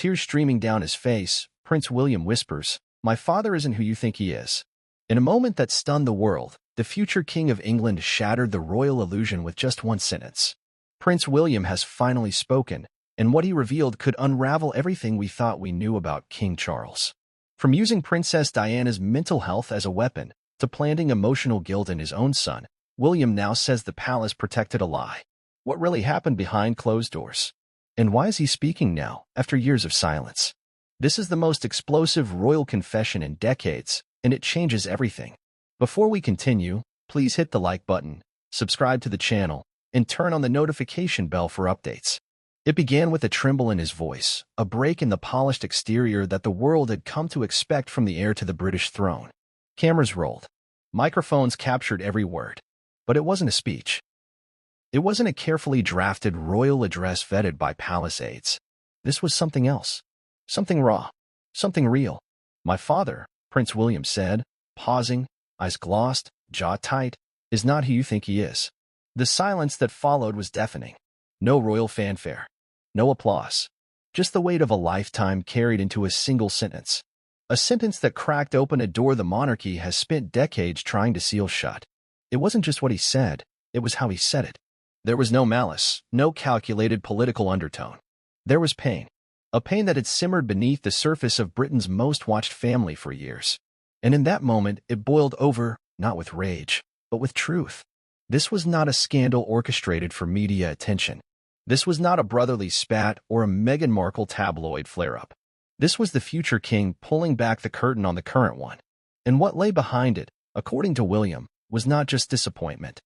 tears streaming down his face, Prince William whispers, "My father isn't who you think he is." In a moment that stunned the world, the future King of England shattered the royal illusion with just one sentence. Prince William has finally spoken, and what he revealed could unravel everything we thought we knew about King Charles. From using Princess Diana's mental health as a weapon to planting emotional guilt in his own son, William now says the palace protected a lie. What really happened behind closed doors? And why is he speaking now, after years of silence? This is the most explosive royal confession in decades, and it changes everything. Before we continue, please hit the like button, subscribe to the channel, and turn on the notification bell for updates. It began with a tremble in his voice, a break in the polished exterior that the world had come to expect from the heir to the British throne. Cameras rolled. Microphones captured every word. But it wasn't a speech. It wasn't a carefully drafted royal address vetted by palace aides. This was something else. Something raw. Something real. "My father," Prince William said, pausing, eyes glossed, jaw tight, "is not who you think he is." The silence that followed was deafening. No royal fanfare. No applause. Just the weight of a lifetime carried into a single sentence. A sentence that cracked open a door the monarchy has spent decades trying to seal shut. It wasn't just what he said, it was how he said it. There was no malice, no calculated political undertone. There was pain. A pain that had simmered beneath the surface of Britain's most watched family for years. And in that moment, it boiled over, not with rage, but with truth. This was not a scandal orchestrated for media attention. This was not a brotherly spat or a Meghan Markle tabloid flare-up. This was the future king pulling back the curtain on the current one. And what lay behind it, according to William, was not just disappointment,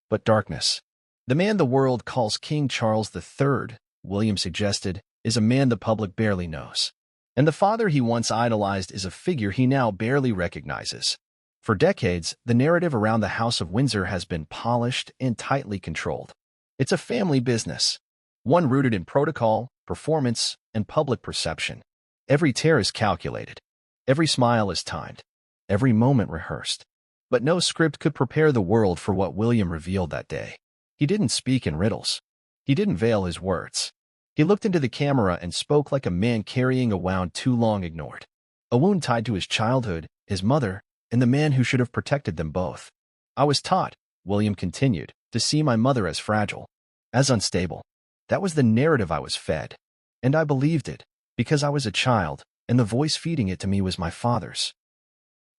but darkness. The man the world calls King Charles III, William suggested, is a man the public barely knows. And the father he once idolized is a figure he now barely recognizes. For decades, the narrative around the House of Windsor has been polished and tightly controlled. It's a family business, one rooted in protocol, performance, and public perception. Every tear is calculated. Every smile is timed. Every moment rehearsed. But no script could prepare the world for what William revealed that day. He didn't speak in riddles. He didn't veil his words. He looked into the camera and spoke like a man carrying a wound too long ignored. A wound tied to his childhood, his mother, and the man who should have protected them both. "I was taught," William continued, "to see my mother as fragile, as unstable. That was the narrative I was fed. And I believed it, because I was a child, and the voice feeding it to me was my father's."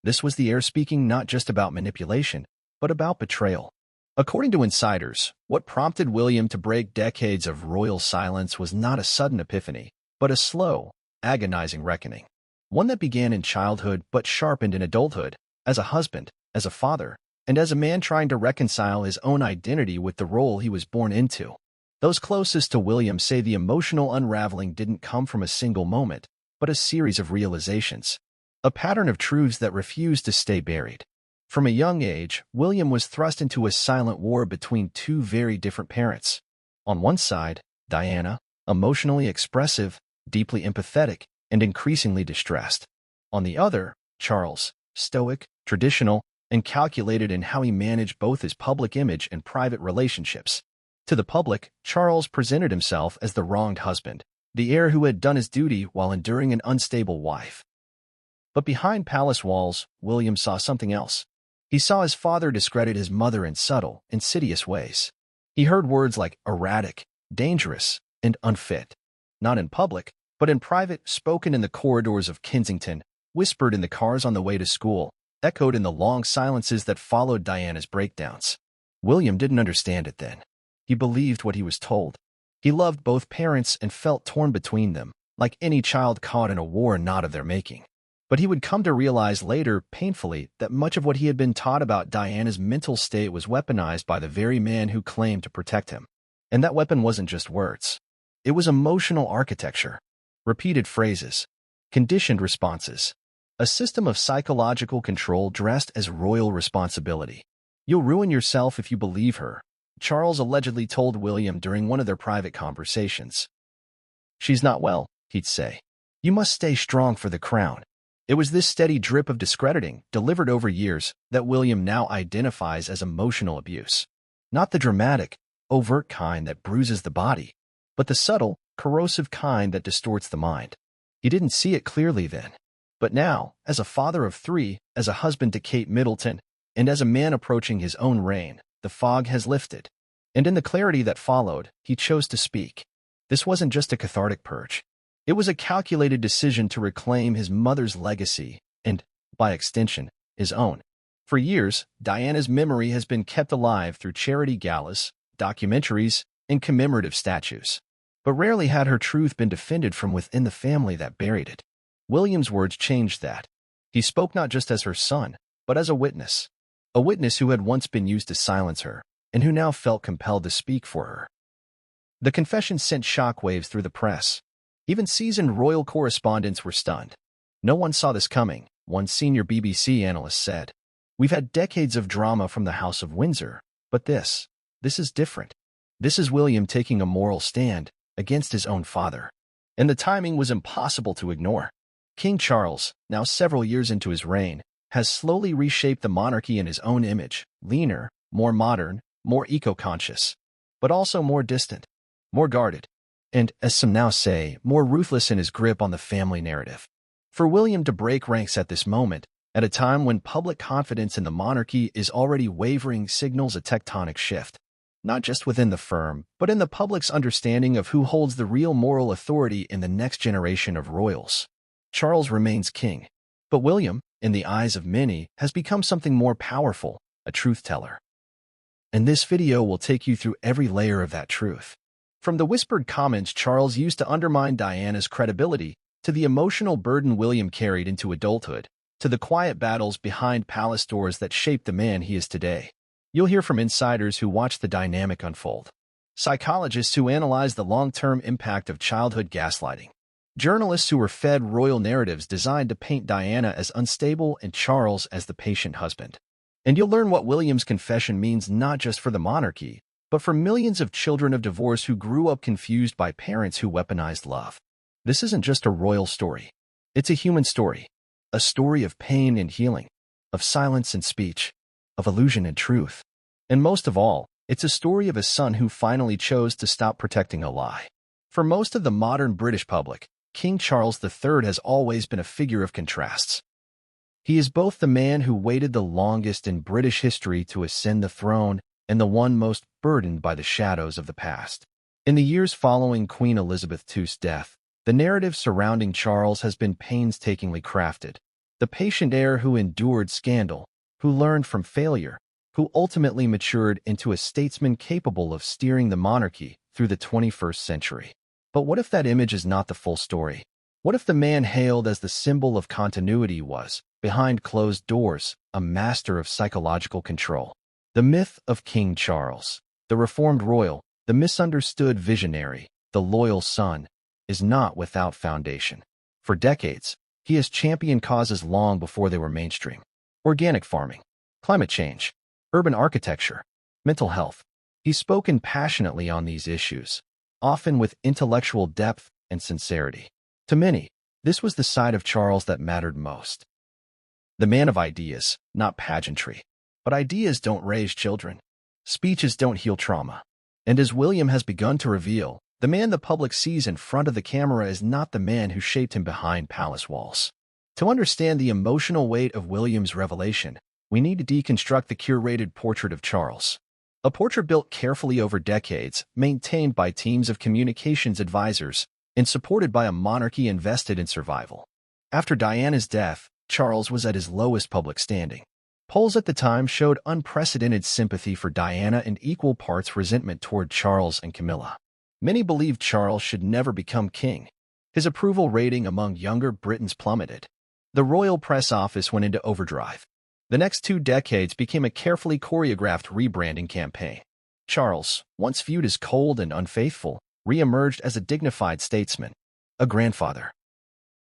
This was the heir speaking not just about manipulation, but about betrayal. According to insiders, what prompted William to break decades of royal silence was not a sudden epiphany, but a slow, agonizing reckoning. One that began in childhood but sharpened in adulthood, as a husband, as a father, and as a man trying to reconcile his own identity with the role he was born into. Those closest to William say the emotional unraveling didn't come from a single moment, but a series of realizations. A pattern of truths that refused to stay buried. From a young age, William was thrust into a silent war between two very different parents. On one side, Diana, emotionally expressive, deeply empathetic, and increasingly distressed. On the other, Charles, stoic, traditional, and calculated in how he managed both his public image and private relationships. To the public, Charles presented himself as the wronged husband, the heir who had done his duty while enduring an unstable wife. But behind palace walls, William saw something else. He saw his father discredit his mother in subtle, insidious ways. He heard words like erratic, dangerous, and unfit. Not in public, but in private, spoken in the corridors of Kensington, whispered in the cars on the way to school, echoed in the long silences that followed Diana's breakdowns. William didn't understand it then. He believed what he was told. He loved both parents and felt torn between them, like any child caught in a war not of their making. But he would come to realize later, painfully, that much of what he had been taught about Diana's mental state was weaponized by the very man who claimed to protect him. And that weapon wasn't just words. It was emotional architecture. Repeated phrases. Conditioned responses. A system of psychological control dressed as royal responsibility. "You'll ruin yourself if you believe her," Charles allegedly told William during one of their private conversations. "She's not well," he'd say. "You must stay strong for the crown." It was this steady drip of discrediting, delivered over years, that William now identifies as emotional abuse. Not the dramatic, overt kind that bruises the body, but the subtle, corrosive kind that distorts the mind. He didn't see it clearly then. But now, as a father of three, as a husband to Kate Middleton, and as a man approaching his own reign, the fog has lifted. And in the clarity that followed, he chose to speak. This wasn't just a cathartic purge. It was a calculated decision to reclaim his mother's legacy and, by extension, his own. For years, Diana's memory has been kept alive through charity galas, documentaries, and commemorative statues. But rarely had her truth been defended from within the family that buried it. William's words changed that. He spoke not just as her son, but as a witness who had once been used to silence her, and who now felt compelled to speak for her. The confession sent shockwaves through the press. Even seasoned royal correspondents were stunned. "No one saw this coming," one senior BBC analyst said. "We've had decades of drama from the House of Windsor, but this is different. This is William taking a moral stand against his own father." And the timing was impossible to ignore. King Charles, now several years into his reign, has slowly reshaped the monarchy in his own image, leaner, more modern, more eco-conscious, but also more distant, more guarded, and, as some now say, more ruthless in his grip on the family narrative. For William to break ranks at this moment, at a time when public confidence in the monarchy is already wavering, signals a tectonic shift, not just within the firm, but in the public's understanding of who holds the real moral authority in the next generation of royals. Charles remains king, but William, in the eyes of many, has become something more powerful, a truth-teller. And this video will take you through every layer of that truth. From the whispered comments Charles used to undermine Diana's credibility, to the emotional burden William carried into adulthood, to the quiet battles behind palace doors that shaped the man he is today. You'll hear from insiders who watched the dynamic unfold, psychologists who analyzed the long-term impact of childhood gaslighting, journalists who were fed royal narratives designed to paint Diana as unstable and Charles as the patient husband. And you'll learn what William's confession means not just for the monarchy, but for millions of children of divorce who grew up confused by parents who weaponized love. This isn't just a royal story. It's a human story. A story of pain and healing, of silence and speech, of illusion and truth. And most of all, it's a story of a son who finally chose to stop protecting a lie. For most of the modern British public, King Charles III has always been a figure of contrasts. He is both the man who waited the longest in British history to ascend the throne and the one most burdened by the shadows of the past. In the years following Queen Elizabeth II's death, the narrative surrounding Charles has been painstakingly crafted. The patient heir who endured scandal, who learned from failure, who ultimately matured into a statesman capable of steering the monarchy through the 21st century. But what if that image is not the full story? What if the man hailed as the symbol of continuity was, behind closed doors, a master of psychological control? The myth of King Charles, the reformed royal, the misunderstood visionary, the loyal son, is not without foundation. For decades, he has championed causes long before they were mainstream. Organic farming, climate change, urban architecture, mental health. He's spoken passionately on these issues, often with intellectual depth and sincerity. To many, this was the side of Charles that mattered most. The man of ideas, not pageantry. But ideas don't raise children. Speeches don't heal trauma. And as William has begun to reveal, the man the public sees in front of the camera is not the man who shaped him behind palace walls. To understand the emotional weight of William's revelation, we need to deconstruct the curated portrait of Charles. A portrait built carefully over decades, maintained by teams of communications advisors, and supported by a monarchy invested in survival. After Diana's death, Charles was at his lowest public standing. Polls at the time showed unprecedented sympathy for Diana and equal parts resentment toward Charles and Camilla. Many believed Charles should never become king. His approval rating among younger Britons plummeted. The royal press office went into overdrive. The next 2 decades became a carefully choreographed rebranding campaign. Charles, once viewed as cold and unfaithful, re-emerged as a dignified statesman, a grandfather,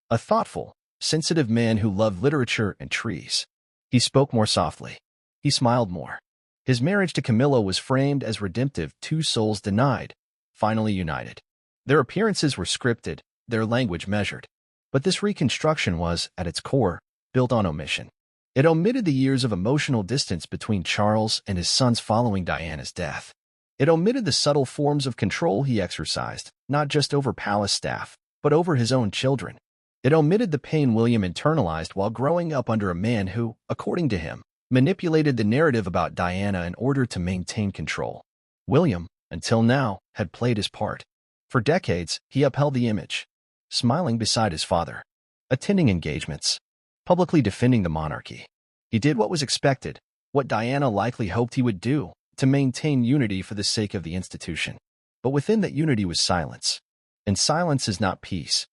a thoughtful, sensitive man who loved literature and trees. He spoke more softly. He smiled more. His marriage to Camilla was framed as redemptive, 2 souls denied, finally united. Their appearances were scripted, their language measured. But this reconstruction was, at its core, built on omission. It omitted the years of emotional distance between Charles and his sons following Diana's death. It omitted the subtle forms of control he exercised, not just over palace staff, but over his own children. It omitted the pain William internalized while growing up under a man who, according to him, manipulated the narrative about Diana in order to maintain control. William, until now, had played his part. For decades, he upheld the image, smiling beside his father, attending engagements, publicly defending the monarchy. He did what was expected, what Diana likely hoped he would do, to maintain unity for the sake of the institution. But within that unity was silence. And silence is not peace.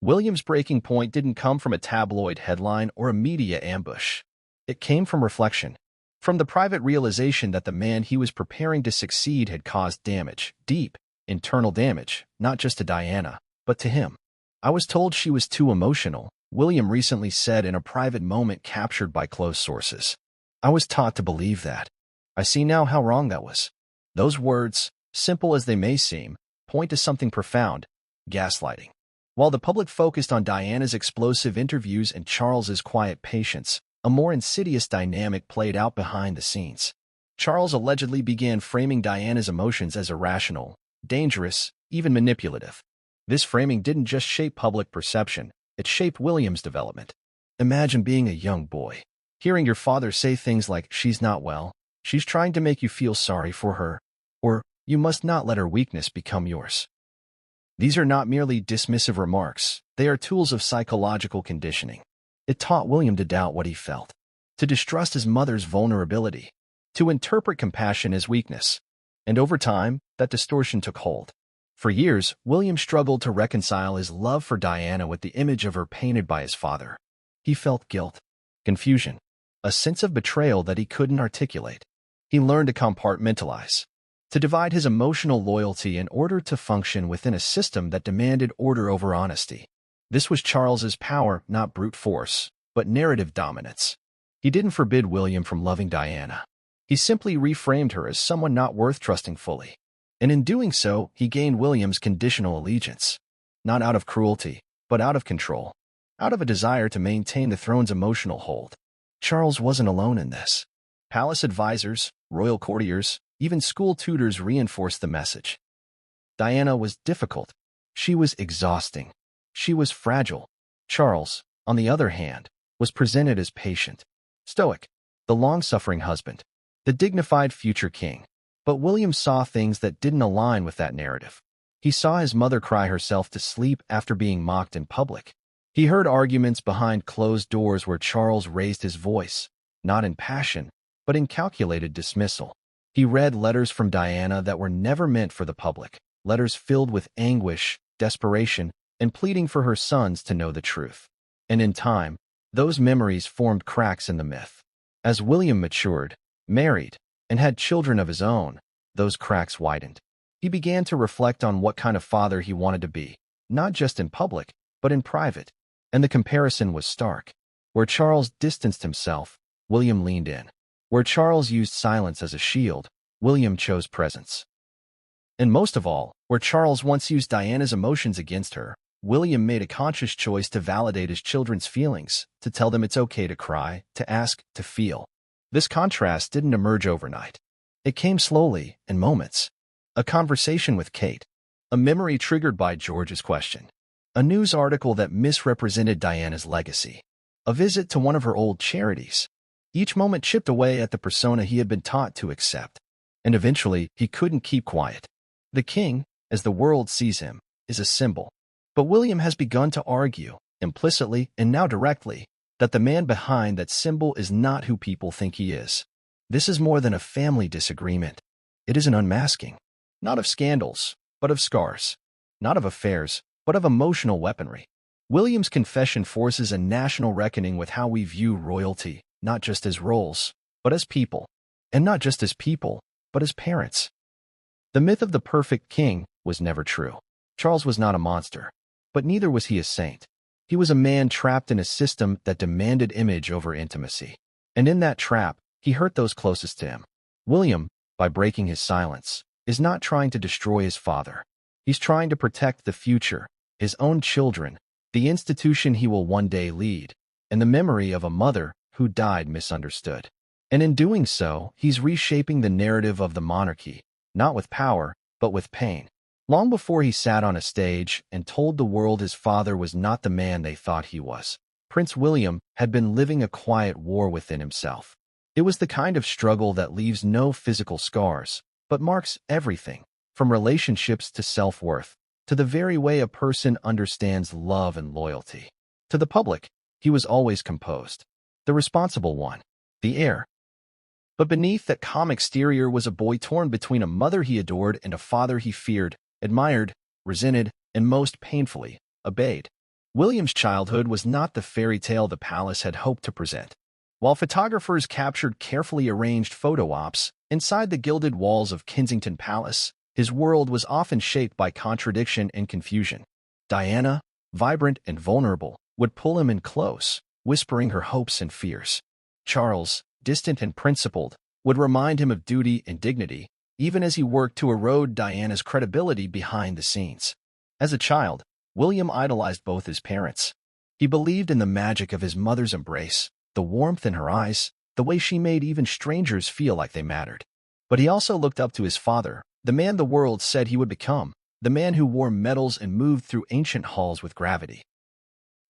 William's breaking point didn't come from a tabloid headline or a media ambush. It came from reflection, from the private realization that the man he was preparing to succeed had caused damage, deep, internal damage, not just to Diana, but to him. "I was told she was too emotional," William recently said in a private moment captured by close sources. "I was taught to believe that. I see now how wrong that was." Those words, simple as they may seem, point to something profound: gaslighting. While the public focused on Diana's explosive interviews and Charles's quiet patience, a more insidious dynamic played out behind the scenes. Charles allegedly began framing Diana's emotions as irrational, dangerous, even manipulative. This framing didn't just shape public perception, it shaped William's development. Imagine being a young boy, hearing your father say things like, "She's not well, she's trying to make you feel sorry for her," or "You must not let her weakness become yours." These are not merely dismissive remarks, they are tools of psychological conditioning. It taught William to doubt what he felt, to distrust his mother's vulnerability, to interpret compassion as weakness. And over time, that distortion took hold. For years, William struggled to reconcile his love for Diana with the image of her painted by his father. He felt guilt, confusion, a sense of betrayal that he couldn't articulate. He learned to compartmentalize, to divide his emotional loyalty in order to function within a system that demanded order over honesty. This was Charles's power, not brute force, but narrative dominance. He didn't forbid William from loving Diana. He simply reframed her as someone not worth trusting fully. And in doing so, he gained William's conditional allegiance, not out of cruelty, but out of control, out of a desire to maintain the throne's emotional hold. Charles wasn't alone in this. Palace advisors, royal courtiers, even school tutors reinforced the message. Diana was difficult. She was exhausting. She was fragile. Charles, on the other hand, was presented as patient, stoic, the long-suffering husband, the dignified future king. But William saw things that didn't align with that narrative. He saw his mother cry herself to sleep after being mocked in public. He heard arguments behind closed doors where Charles raised his voice, not in passion, but in calculated dismissal. He read letters from Diana that were never meant for the public, letters filled with anguish, desperation, and pleading for her sons to know the truth. And in time, those memories formed cracks in the myth. As William matured, married, and had children of his own, those cracks widened. He began to reflect on what kind of father he wanted to be, not just in public, but in private. And the comparison was stark. Where Charles distanced himself, William leaned in. Where Charles used silence as a shield, William chose presence. And most of all, where Charles once used Diana's emotions against her, William made a conscious choice to validate his children's feelings, to tell them it's okay to cry, to ask, to feel. This contrast didn't emerge overnight. It came slowly, in moments. A conversation with Kate, a memory triggered by George's question, a news article that misrepresented Diana's legacy, a visit to one of her old charities. Each moment chipped away at the persona he had been taught to accept, and eventually he couldn't keep quiet. The king, as the world sees him, is a symbol. But William has begun to argue, implicitly and now directly, that the man behind that symbol is not who people think he is. This is more than a family disagreement. It is an unmasking, not of scandals, but of scars, not of affairs, but of emotional weaponry. William's confession forces a national reckoning with how we view royalty, not just as roles, but as people. And not just as people, but as parents. The myth of the perfect king was never true. Charles was not a monster, but neither was he a saint. He was a man trapped in a system that demanded image over intimacy. And in that trap, he hurt those closest to him. William, by breaking his silence, is not trying to destroy his father. He's trying to protect the future, his own children, the institution he will one day lead, and the memory of a mother who died misunderstood. And in doing so, he's reshaping the narrative of the monarchy, not with power, but with pain. Long before he sat on a stage and told the world his father was not the man they thought he was, Prince William had been living a quiet war within himself. It was the kind of struggle that leaves no physical scars, but marks everything, from relationships to self-worth, to the very way a person understands love and loyalty. To the public, he was always composed, the responsible one, the heir. But beneath that calm exterior was a boy torn between a mother he adored and a father he feared, admired, resented, and most painfully, obeyed. William's childhood was not the fairy tale the palace had hoped to present. While photographers captured carefully arranged photo ops inside the gilded walls of Kensington Palace, his world was often shaped by contradiction and confusion. Diana, vibrant and vulnerable, would pull him in close, whispering her hopes and fears. Charles, distant and principled, would remind him of duty and dignity, even as he worked to erode Diana's credibility behind the scenes. As a child, William idolized both his parents. He believed in the magic of his mother's embrace, the warmth in her eyes, the way she made even strangers feel like they mattered. But he also looked up to his father, the man the world said he would become, the man who wore medals and moved through ancient halls with gravity.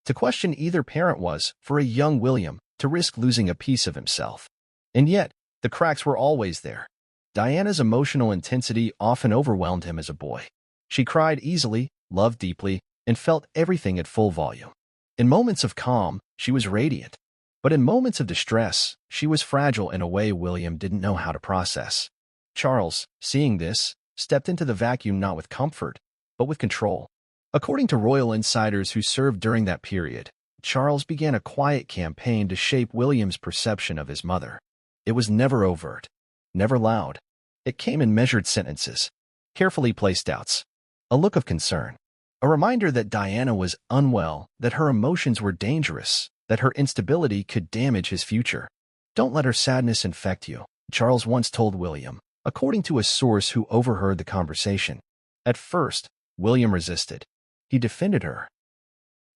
To question either parent was, for a young William, to risk losing a piece of himself. And yet, the cracks were always there. Diana's emotional intensity often overwhelmed him as a boy. She cried easily, loved deeply, and felt everything at full volume. In moments of calm, she was radiant. But in moments of distress, she was fragile in a way William didn't know how to process. Charles, seeing this, stepped into the vacuum not with comfort, but with control. According to royal insiders who served during that period, Charles began a quiet campaign to shape William's perception of his mother. It was never overt, never loud. It came in measured sentences, carefully placed doubts, a look of concern, a reminder that Diana was unwell, that her emotions were dangerous, that her instability could damage his future. "Don't let her sadness infect you," Charles once told William, according to a source who overheard the conversation. At first, William resisted. He defended her.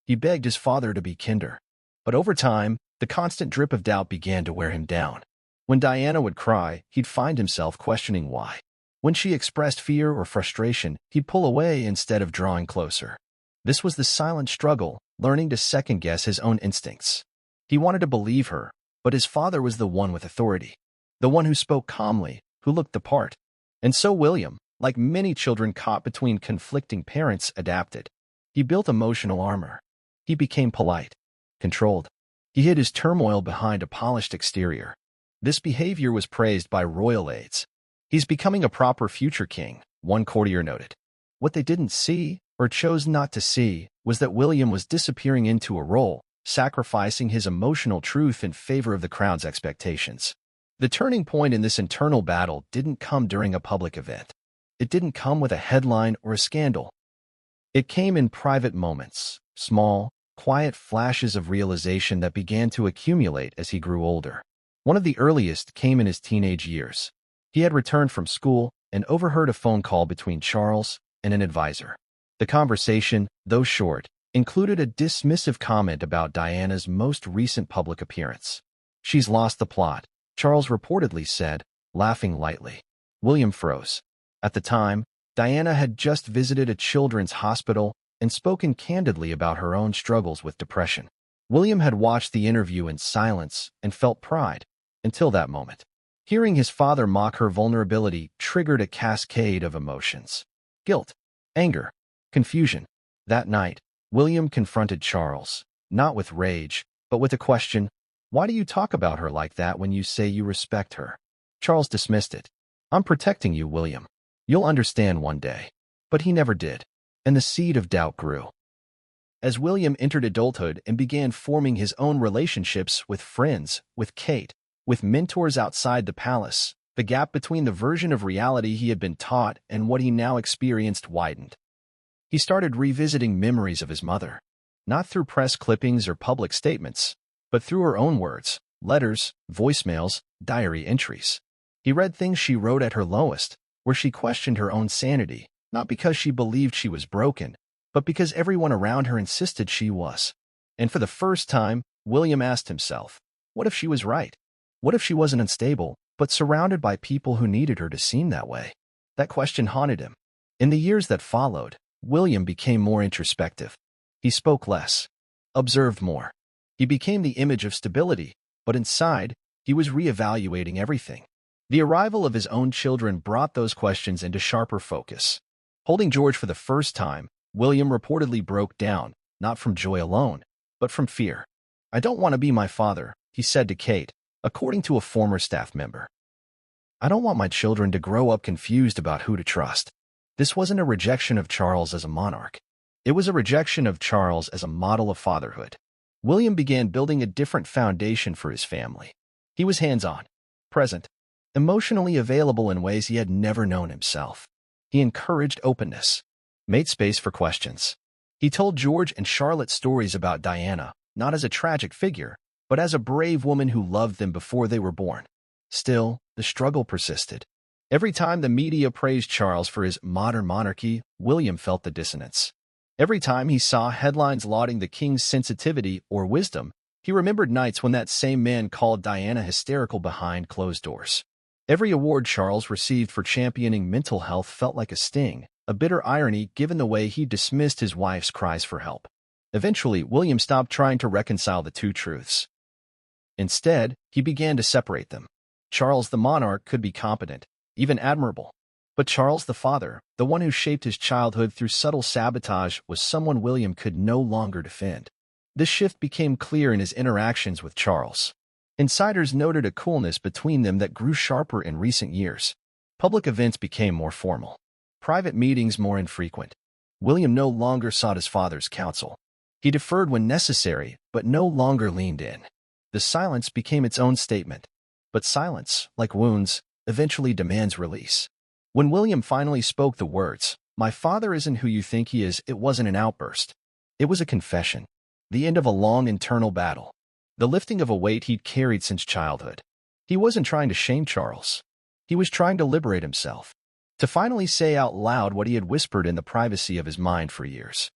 He begged his father to be kinder. But over time, the constant drip of doubt began to wear him down. When Diana would cry, he'd find himself questioning why. When she expressed fear or frustration, he'd pull away instead of drawing closer. This was the silent struggle, learning to second-guess his own instincts. He wanted to believe her, but his father was the one with authority, the one who spoke calmly, who looked the part. And so William, like many children caught between conflicting parents, adapted. He built emotional armor. He became polite, controlled. He hid his turmoil behind a polished exterior. This behavior was praised by royal aides. "He's becoming a proper future king," one courtier noted. What they didn't see, or chose not to see, was that William was disappearing into a role, sacrificing his emotional truth in favor of the crown's expectations. The turning point in this internal battle didn't come during a public event. It didn't come with a headline or a scandal. It came in private moments, small, quiet flashes of realization that began to accumulate as he grew older. One of the earliest came in his teenage years. He had returned from school and overheard a phone call between Charles and an advisor. The conversation, though short, included a dismissive comment about Diana's most recent public appearance. "She's lost the plot," Charles reportedly said, laughing lightly. William froze. At the time, Diana had just visited a children's hospital and spoken candidly about her own struggles with depression. William had watched the interview in silence and felt pride, until that moment. Hearing his father mock her vulnerability triggered a cascade of emotions. Guilt, anger, confusion. That night, William confronted Charles, not with rage, but with a question: "Why do you talk about her like that when you say you respect her?" Charles dismissed it. "I'm protecting you, William. You'll understand one day." But he never did, and the seed of doubt grew. As William entered adulthood and began forming his own relationships with friends, with Kate, with mentors outside the palace, the gap between the version of reality he had been taught and what he now experienced widened. He started revisiting memories of his mother, not through press clippings or public statements, but through her own words, letters, voicemails, diary entries. He read things she wrote at her lowest, where she questioned her own sanity, not because she believed she was broken, but because everyone around her insisted she was. And for the first time, William asked himself, what if she was right? What if she wasn't unstable, but surrounded by people who needed her to seem that way? That question haunted him. In the years that followed, William became more introspective. He spoke less, observed more. He became the image of stability, but inside, he was reevaluating everything. The arrival of his own children brought those questions into sharper focus. Holding George for the first time, William reportedly broke down, not from joy alone, but from fear. "I don't want to be my father," he said to Kate, according to a former staff member. "I don't want my children to grow up confused about who to trust." This wasn't a rejection of Charles as a monarch. It was a rejection of Charles as a model of fatherhood. William began building a different foundation for his family. He was hands-on, present, emotionally available in ways he had never known himself. He encouraged openness, made space for questions. He told George and Charlotte stories about Diana, not as a tragic figure, but as a brave woman who loved them before they were born. Still, the struggle persisted. Every time the media praised Charles for his modern monarchy, William felt the dissonance. Every time he saw headlines lauding the king's sensitivity or wisdom, he remembered nights when that same man called Diana hysterical behind closed doors. Every award Charles received for championing mental health felt like a sting, a bitter irony given the way he dismissed his wife's cries for help. Eventually, William stopped trying to reconcile the two truths. Instead, he began to separate them. Charles the monarch could be competent, even admirable. But Charles the father, the one who shaped his childhood through subtle sabotage, was someone William could no longer defend. This shift became clear in his interactions with Charles. Insiders noted a coolness between them that grew sharper in recent years. Public events became more formal, private meetings more infrequent. William no longer sought his father's counsel. He deferred when necessary, but no longer leaned in. The silence became its own statement. But silence, like wounds, eventually demands release. When William finally spoke the words, "My father isn't who you think he is," it wasn't an outburst. It was a confession. The end of a long internal battle. The lifting of a weight he'd carried since childhood. He wasn't trying to shame Charles. He was trying to liberate himself. To finally say out loud what he had whispered in the privacy of his mind for years.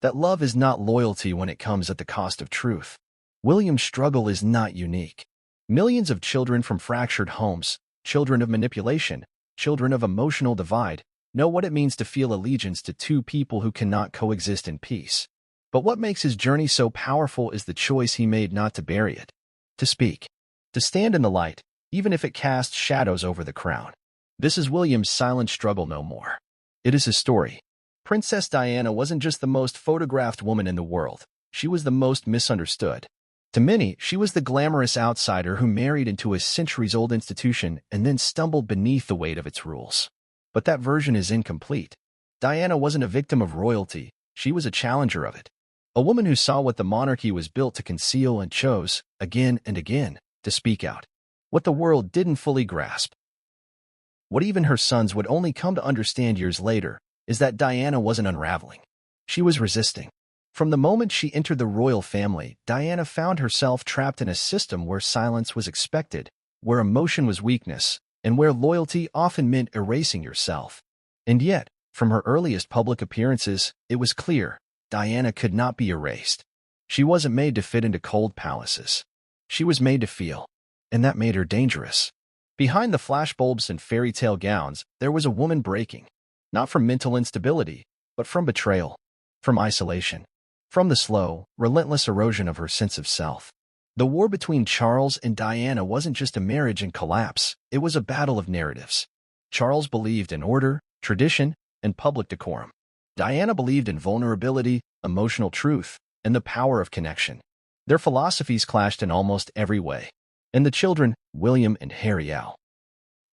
That love is not loyalty when it comes at the cost of truth. William's struggle is not unique. Millions of children from fractured homes, children of manipulation, children of emotional divide, know what it means to feel allegiance to two people who cannot coexist in peace. But what makes his journey so powerful is the choice he made not to bury it. To speak. To stand in the light, even if it casts shadows over the crown. This is William's silent struggle no more. It is his story. Princess Diana wasn't just the most photographed woman in the world. She was the most misunderstood. To many, she was the glamorous outsider who married into a centuries-old institution and then stumbled beneath the weight of its rules. But that version is incomplete. Diana wasn't a victim of royalty. She was a challenger of it. A woman who saw what the monarchy was built to conceal and chose, again and again, to speak out. What the world didn't fully grasp. What even her sons would only come to understand years later is that Diana wasn't unraveling. She was resisting. From the moment she entered the royal family, Diana found herself trapped in a system where silence was expected, where emotion was weakness, and where loyalty often meant erasing yourself. And yet, from her earliest public appearances, it was clear. Diana could not be erased. She wasn't made to fit into cold palaces. She was made to feel, and that made her dangerous. Behind the flashbulbs and fairy tale gowns, there was a woman breaking, not from mental instability, but from betrayal, from isolation, from the slow, relentless erosion of her sense of self. The war between Charles and Diana wasn't just a marriage in collapse, it was a battle of narratives. Charles believed in order, tradition, and public decorum. Diana believed in vulnerability, emotional truth, and the power of connection. Their philosophies clashed in almost every way. And the children, William and Harriet,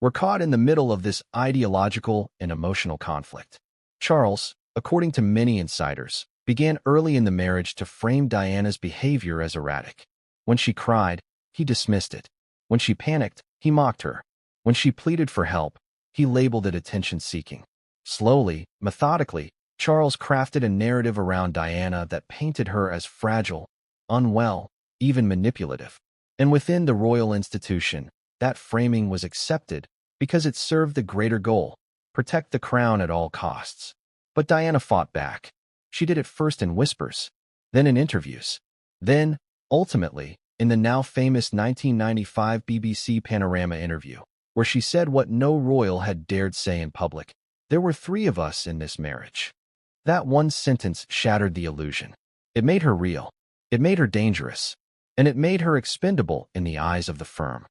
were caught in the middle of this ideological and emotional conflict. Charles, according to many insiders, began early in the marriage to frame Diana's behavior as erratic. When she cried, he dismissed it. When she panicked, he mocked her. When she pleaded for help, he labeled it attention-seeking. Slowly, methodically, Charles crafted a narrative around Diana that painted her as fragile, unwell, even manipulative. And within the royal institution, that framing was accepted because it served the greater goal, protect the crown at all costs. But Diana fought back. She did it first in whispers, then in interviews, then, ultimately, in the now famous 1995 BBC Panorama interview, where she said what no royal had dared say in public. There were 3 of us in this marriage. That one sentence shattered the illusion. It made her real. It made her dangerous. And it made her expendable in the eyes of the firm.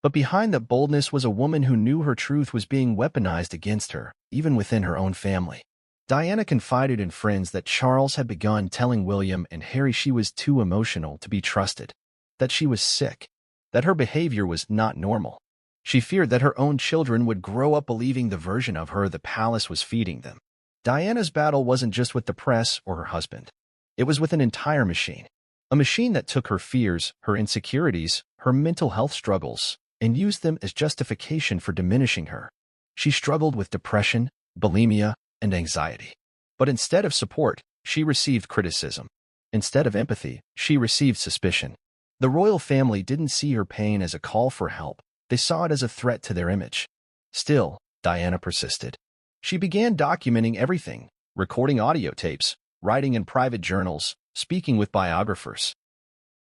But behind that boldness was a woman who knew her truth was being weaponized against her, even within her own family. Diana confided in friends that Charles had begun telling William and Harry she was too emotional to be trusted, that she was sick, that her behavior was not normal. She feared that her own children would grow up believing the version of her the palace was feeding them. Diana's battle wasn't just with the press or her husband. It was with an entire machine. A machine that took her fears, her insecurities, her mental health struggles, and used them as justification for diminishing her. She struggled with depression, bulimia, and anxiety. But instead of support, she received criticism. Instead of empathy, she received suspicion. The royal family didn't see her pain as a call for help. They saw it as a threat to their image. Still, Diana persisted. She began documenting everything, recording audio tapes, writing in private journals, speaking with biographers.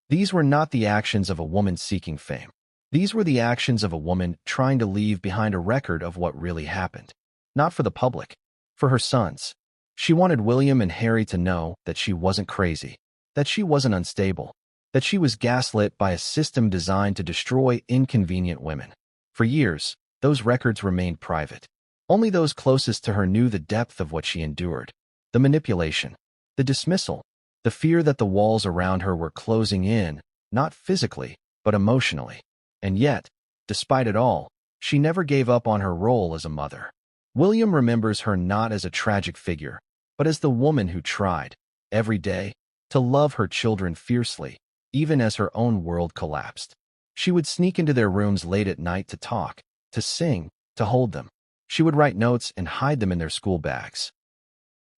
These were not the actions of a woman seeking fame. These were the actions of a woman trying to leave behind a record of what really happened. Not for the public, for her sons. She wanted William and Harry to know that she wasn't crazy, that she wasn't unstable, that she was gaslit by a system designed to destroy inconvenient women. For years, those records remained private. Only those closest to her knew the depth of what she endured. The manipulation, the dismissal, the fear that the walls around her were closing in, not physically, but emotionally. And yet, despite it all, she never gave up on her role as a mother. William remembers her not as a tragic figure, but as the woman who tried, every day, to love her children fiercely, even as her own world collapsed. She would sneak into their rooms late at night to talk, to sing, to hold them. She would write notes and hide them in their school bags.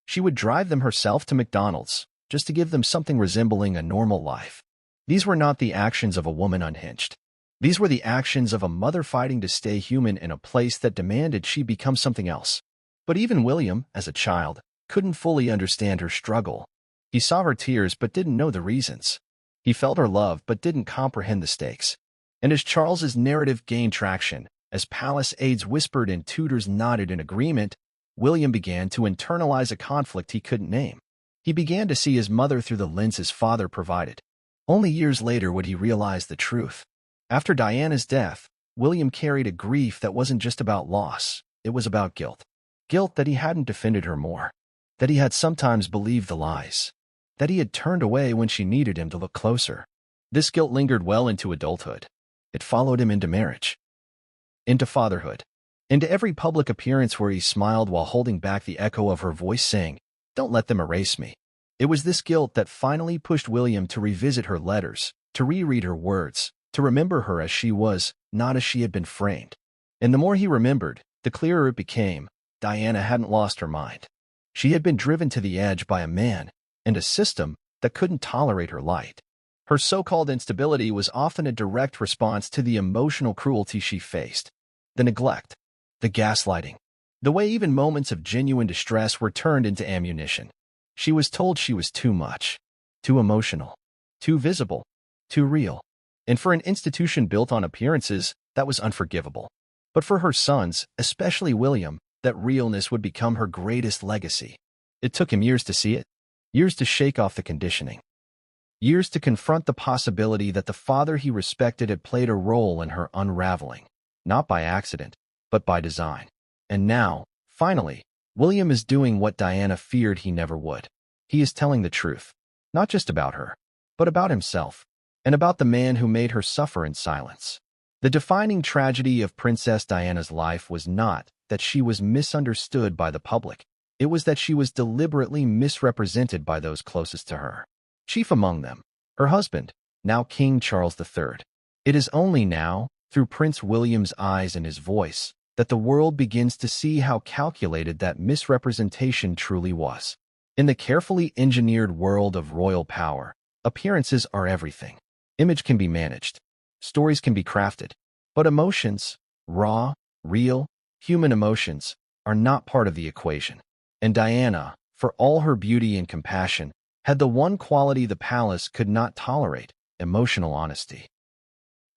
She would drive them herself to McDonald's, just to give them something resembling a normal life. These were not the actions of a woman unhinged. These were the actions of a mother fighting to stay human in a place that demanded she become something else. But even William, as a child, couldn't fully understand her struggle. He saw her tears but didn't know the reasons. He felt her love but didn't comprehend the stakes. And as Charles's narrative gained traction, as palace aides whispered and tutors nodded in agreement, William began to internalize a conflict he couldn't name. He began to see his mother through the lens his father provided. Only years later would he realize the truth. After Diana's death, William carried a grief that wasn't just about loss. It was about guilt. Guilt that he hadn't defended her more. That he had sometimes believed the lies. That he had turned away when she needed him to look closer. This guilt lingered well into adulthood. It followed him into marriage. Into fatherhood. Into every public appearance where he smiled while holding back the echo of her voice saying, "Don't let them erase me." It was this guilt that finally pushed William to revisit her letters, to reread her words, to remember her as she was, not as she had been framed. And the more he remembered, the clearer it became, Diana hadn't lost her mind. She had been driven to the edge by a man and a system that couldn't tolerate her light. Her so-called instability was often a direct response to the emotional cruelty she faced, the neglect, the gaslighting, the way even moments of genuine distress were turned into ammunition. She was told she was too much, too emotional, too visible, too real. And for an institution built on appearances, that was unforgivable. But for her sons, especially William, that realness would become her greatest legacy. It took him years to see it, years to shake off the conditioning, years to confront the possibility that the father he respected had played a role in her unraveling, not by accident, but by design. And now, finally, William is doing what Diana feared he never would. He is telling the truth, not just about her, but about himself, and about the man who made her suffer in silence. The defining tragedy of Princess Diana's life was not that she was misunderstood by the public. It was that she was deliberately misrepresented by those closest to her. Chief among them, her husband, now King Charles III. It is only now, through Prince William's eyes and his voice, that the world begins to see how calculated that misrepresentation truly was. In the carefully engineered world of royal power, appearances are everything. Image can be managed. Stories can be crafted. But emotions, raw, real, human emotions, are not part of the equation. And Diana, for all her beauty and compassion, had the one quality the palace could not tolerate: emotional honesty.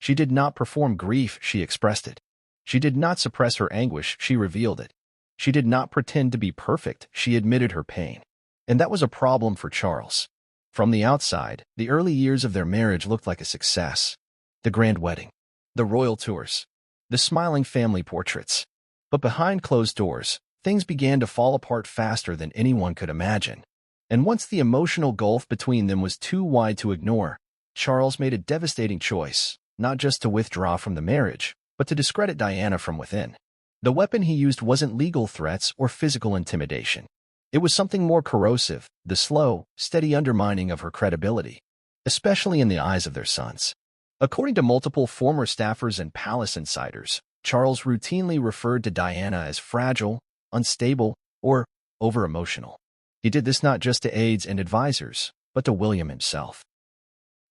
She did not perform grief, she expressed it. She did not suppress her anguish, she revealed it. She did not pretend to be perfect, she admitted her pain. And that was a problem for Charles. From the outside, the early years of their marriage looked like a success. The grand wedding, the royal tours, the smiling family portraits. But behind closed doors, things began to fall apart faster than anyone could imagine. And once the emotional gulf between them was too wide to ignore, Charles made a devastating choice, not just to withdraw from the marriage, but to discredit Diana from within. The weapon he used wasn't legal threats or physical intimidation. It was something more corrosive, the slow, steady undermining of her credibility, especially in the eyes of their sons. According to multiple former staffers and palace insiders, Charles routinely referred to Diana as fragile, unstable, or over-emotional. He did this not just to aides and advisors, but to William himself.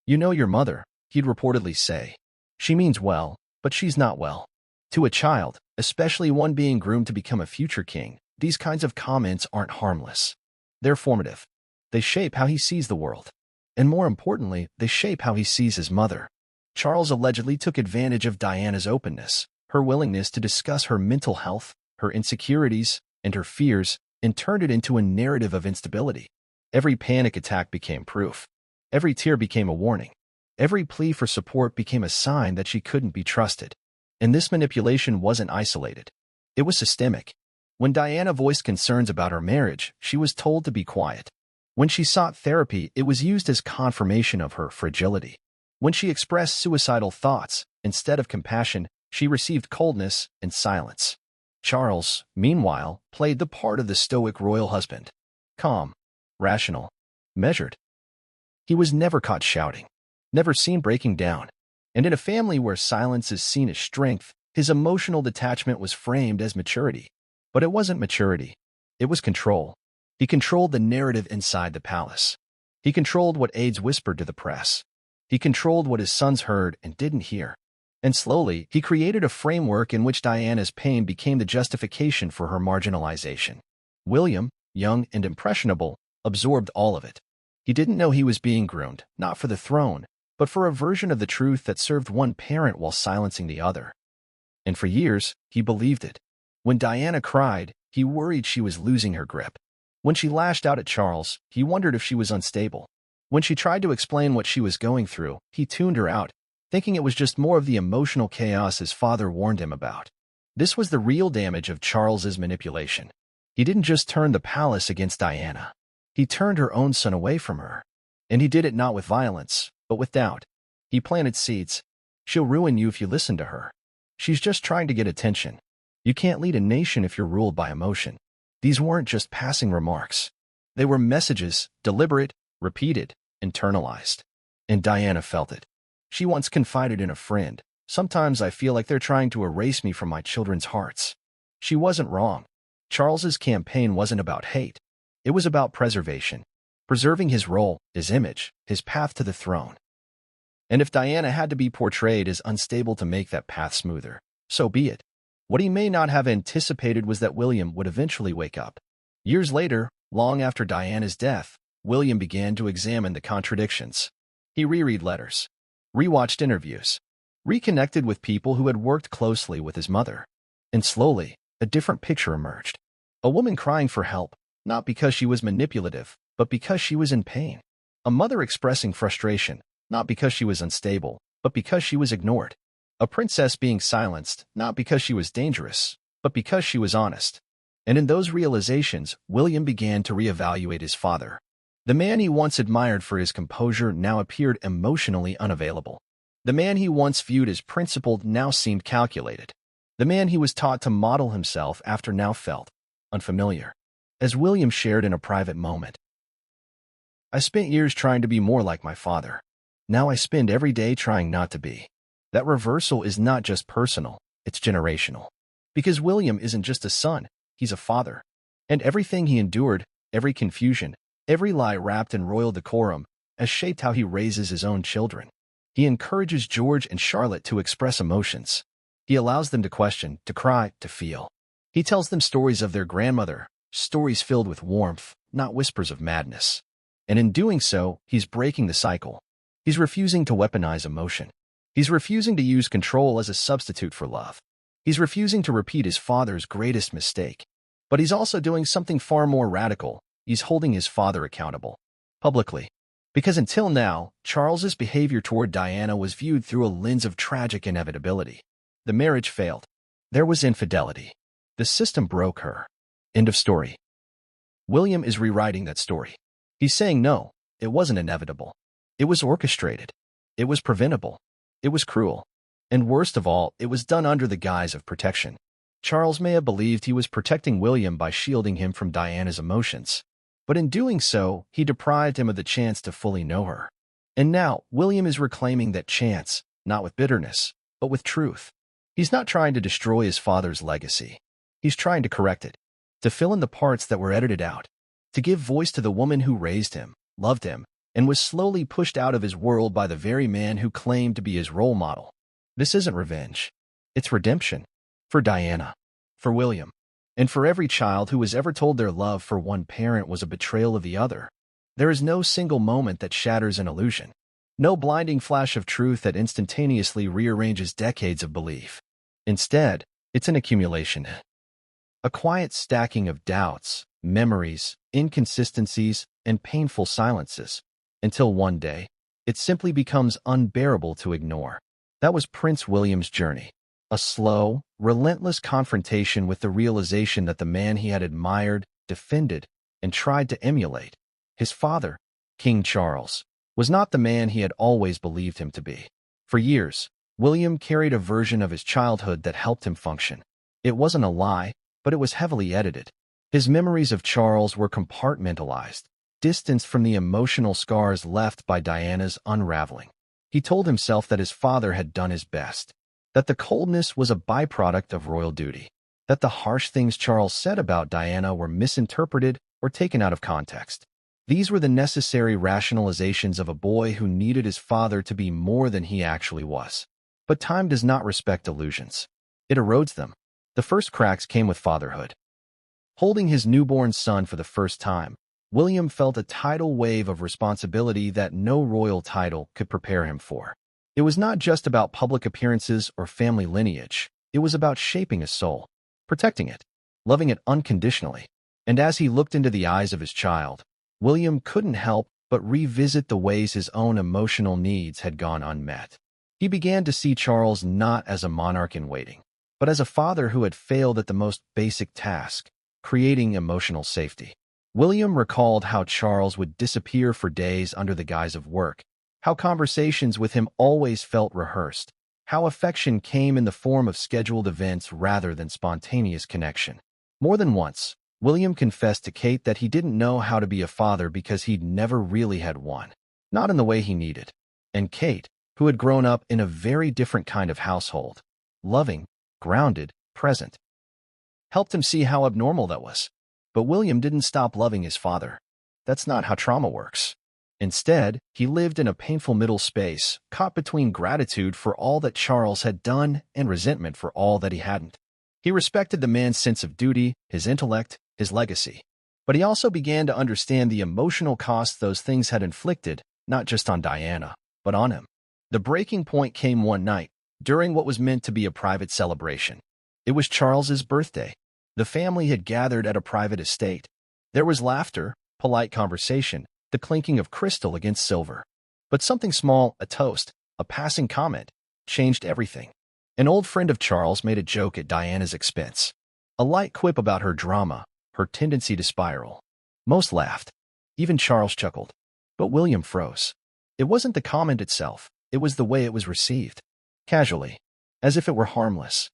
"You know your mother," he'd reportedly say. "She means well, but she's not well." To a child, especially one being groomed to become a future king, these kinds of comments aren't harmless. They're formative. They shape how he sees the world. And more importantly, they shape how he sees his mother. Charles allegedly took advantage of Diana's openness, her willingness to discuss her mental health, her insecurities, and her fears, and turned it into a narrative of instability. Every panic attack became proof. Every tear became a warning. Every plea for support became a sign that she couldn't be trusted. And this manipulation wasn't isolated. It was systemic. When Diana voiced concerns about her marriage, she was told to be quiet. When she sought therapy, it was used as confirmation of her fragility. When she expressed suicidal thoughts, instead of compassion, she received coldness and silence. Charles, meanwhile, played the part of the stoic royal husband. Calm, rational, measured. He was never caught shouting, never seen breaking down. And in a family where silence is seen as strength, his emotional detachment was framed as maturity. But it wasn't maturity. It was control. He controlled the narrative inside the palace. He controlled what aides whispered to the press. He controlled what his sons heard and didn't hear. And slowly, he created a framework in which Diana's pain became the justification for her marginalization. William, young and impressionable, absorbed all of it. He didn't know he was being groomed, not for the throne, but for a version of the truth that served one parent while silencing the other. And for years, he believed it. When Diana cried, he worried she was losing her grip. When she lashed out at Charles, he wondered if she was unstable. When she tried to explain what she was going through, he tuned her out, thinking it was just more of the emotional chaos his father warned him about. This was the real damage of Charles's manipulation. He didn't just turn the palace against Diana. He turned her own son away from her. And he did it not with violence, but with doubt. He planted seeds. "She'll ruin you if you listen to her. She's just trying to get attention. You can't lead a nation if you're ruled by emotion." These weren't just passing remarks. They were messages, deliberate, repeated, internalized. And Diana felt it. She once confided in a friend, "Sometimes I feel like they're trying to erase me from my children's hearts." She wasn't wrong. Charles's campaign wasn't about hate. It was about preservation. Preserving his role, his image, his path to the throne. And if Diana had to be portrayed as unstable to make that path smoother, so be it. What he may not have anticipated was that William would eventually wake up. Years later, long after Diana's death, William began to examine the contradictions. He reread letters, rewatched interviews, reconnected with people who had worked closely with his mother. And slowly, a different picture emerged. A woman crying for help, not because she was manipulative, but because she was in pain. A mother expressing frustration, not because she was unstable, but because she was ignored. A princess being silenced, not because she was dangerous, but because she was honest. And in those realizations, William began to reevaluate his father. The man he once admired for his composure now appeared emotionally unavailable. The man he once viewed as principled now seemed calculated. The man he was taught to model himself after now felt unfamiliar. As William shared in a private moment, "I spent years trying to be more like my father. Now I spend every day trying not to be." That reversal is not just personal, it's generational. Because William isn't just a son, he's a father. And everything he endured, every confusion, every lie wrapped in royal decorum, has shaped how he raises his own children. He encourages George and Charlotte to express emotions. He allows them to question, to cry, to feel. He tells them stories of their grandmother, stories filled with warmth, not whispers of madness. And in doing so, he's breaking the cycle. He's refusing to weaponize emotion. He's refusing to use control as a substitute for love. He's refusing to repeat his father's greatest mistake. But he's also doing something far more radical. He's holding his father accountable. Publicly. Because until now, Charles's behavior toward Diana was viewed through a lens of tragic inevitability. The marriage failed. There was infidelity. The system broke her. End of story. William is rewriting that story. He's saying no, it wasn't inevitable. It was orchestrated. It was preventable. It was cruel. And worst of all, it was done under the guise of protection. Charles may have believed he was protecting William by shielding him from Diana's emotions. But in doing so, he deprived him of the chance to fully know her. And now, William is reclaiming that chance, not with bitterness, but with truth. He's not trying to destroy his father's legacy. He's trying to correct it, to fill in the parts that were edited out, to give voice to the woman who raised him, loved him, and was slowly pushed out of his world by the very man who claimed to be his role model. This isn't revenge. It's redemption. For Diana. For William. And for every child who was ever told their love for one parent was a betrayal of the other. There is no single moment that shatters an illusion. No blinding flash of truth that instantaneously rearranges decades of belief. Instead, it's an accumulation. A quiet stacking of doubts, memories, inconsistencies, and painful silences. Until one day, it simply becomes unbearable to ignore. That was Prince William's journey. A slow, relentless confrontation with the realization that the man he had admired, defended, and tried to emulate, his father, King Charles, was not the man he had always believed him to be. For years, William carried a version of his childhood that helped him function. It wasn't a lie, but it was heavily edited. His memories of Charles were compartmentalized, distanced from the emotional scars left by Diana's unraveling. He told himself that his father had done his best, that the coldness was a byproduct of royal duty, that the harsh things Charles said about Diana were misinterpreted or taken out of context. These were the necessary rationalizations of a boy who needed his father to be more than he actually was. But time does not respect illusions. It erodes them. The first cracks came with fatherhood. Holding his newborn son for the first time, William felt a tidal wave of responsibility that no royal title could prepare him for. It was not just about public appearances or family lineage. It was about shaping his soul, protecting it, loving it unconditionally. And as he looked into the eyes of his child, William couldn't help but revisit the ways his own emotional needs had gone unmet. He began to see Charles not as a monarch in waiting, but as a father who had failed at the most basic task, creating emotional safety. William recalled how Charles would disappear for days under the guise of work, how conversations with him always felt rehearsed, how affection came in the form of scheduled events rather than spontaneous connection. More than once, William confessed to Kate that he didn't know how to be a father because he'd never really had one, not in the way he needed. And Kate, who had grown up in a very different kind of household, loving, grounded, present, helped him see how abnormal that was. But William didn't stop loving his father. That's not how trauma works. Instead, he lived in a painful middle space, caught between gratitude for all that Charles had done and resentment for all that he hadn't. He respected the man's sense of duty, his intellect, his legacy. But he also began to understand the emotional cost those things had inflicted, not just on Diana, but on him. The breaking point came one night, during what was meant to be a private celebration. It was Charles's birthday. The family had gathered at a private estate. There was laughter, polite conversation, the clinking of crystal against silver. But something small, a toast, a passing comment, changed everything. An old friend of Charles made a joke at Diana's expense. A light quip about her drama, her tendency to spiral. Most laughed. Even Charles chuckled. But William froze. It wasn't the comment itself. It was the way it was received. Casually. As if it were harmless.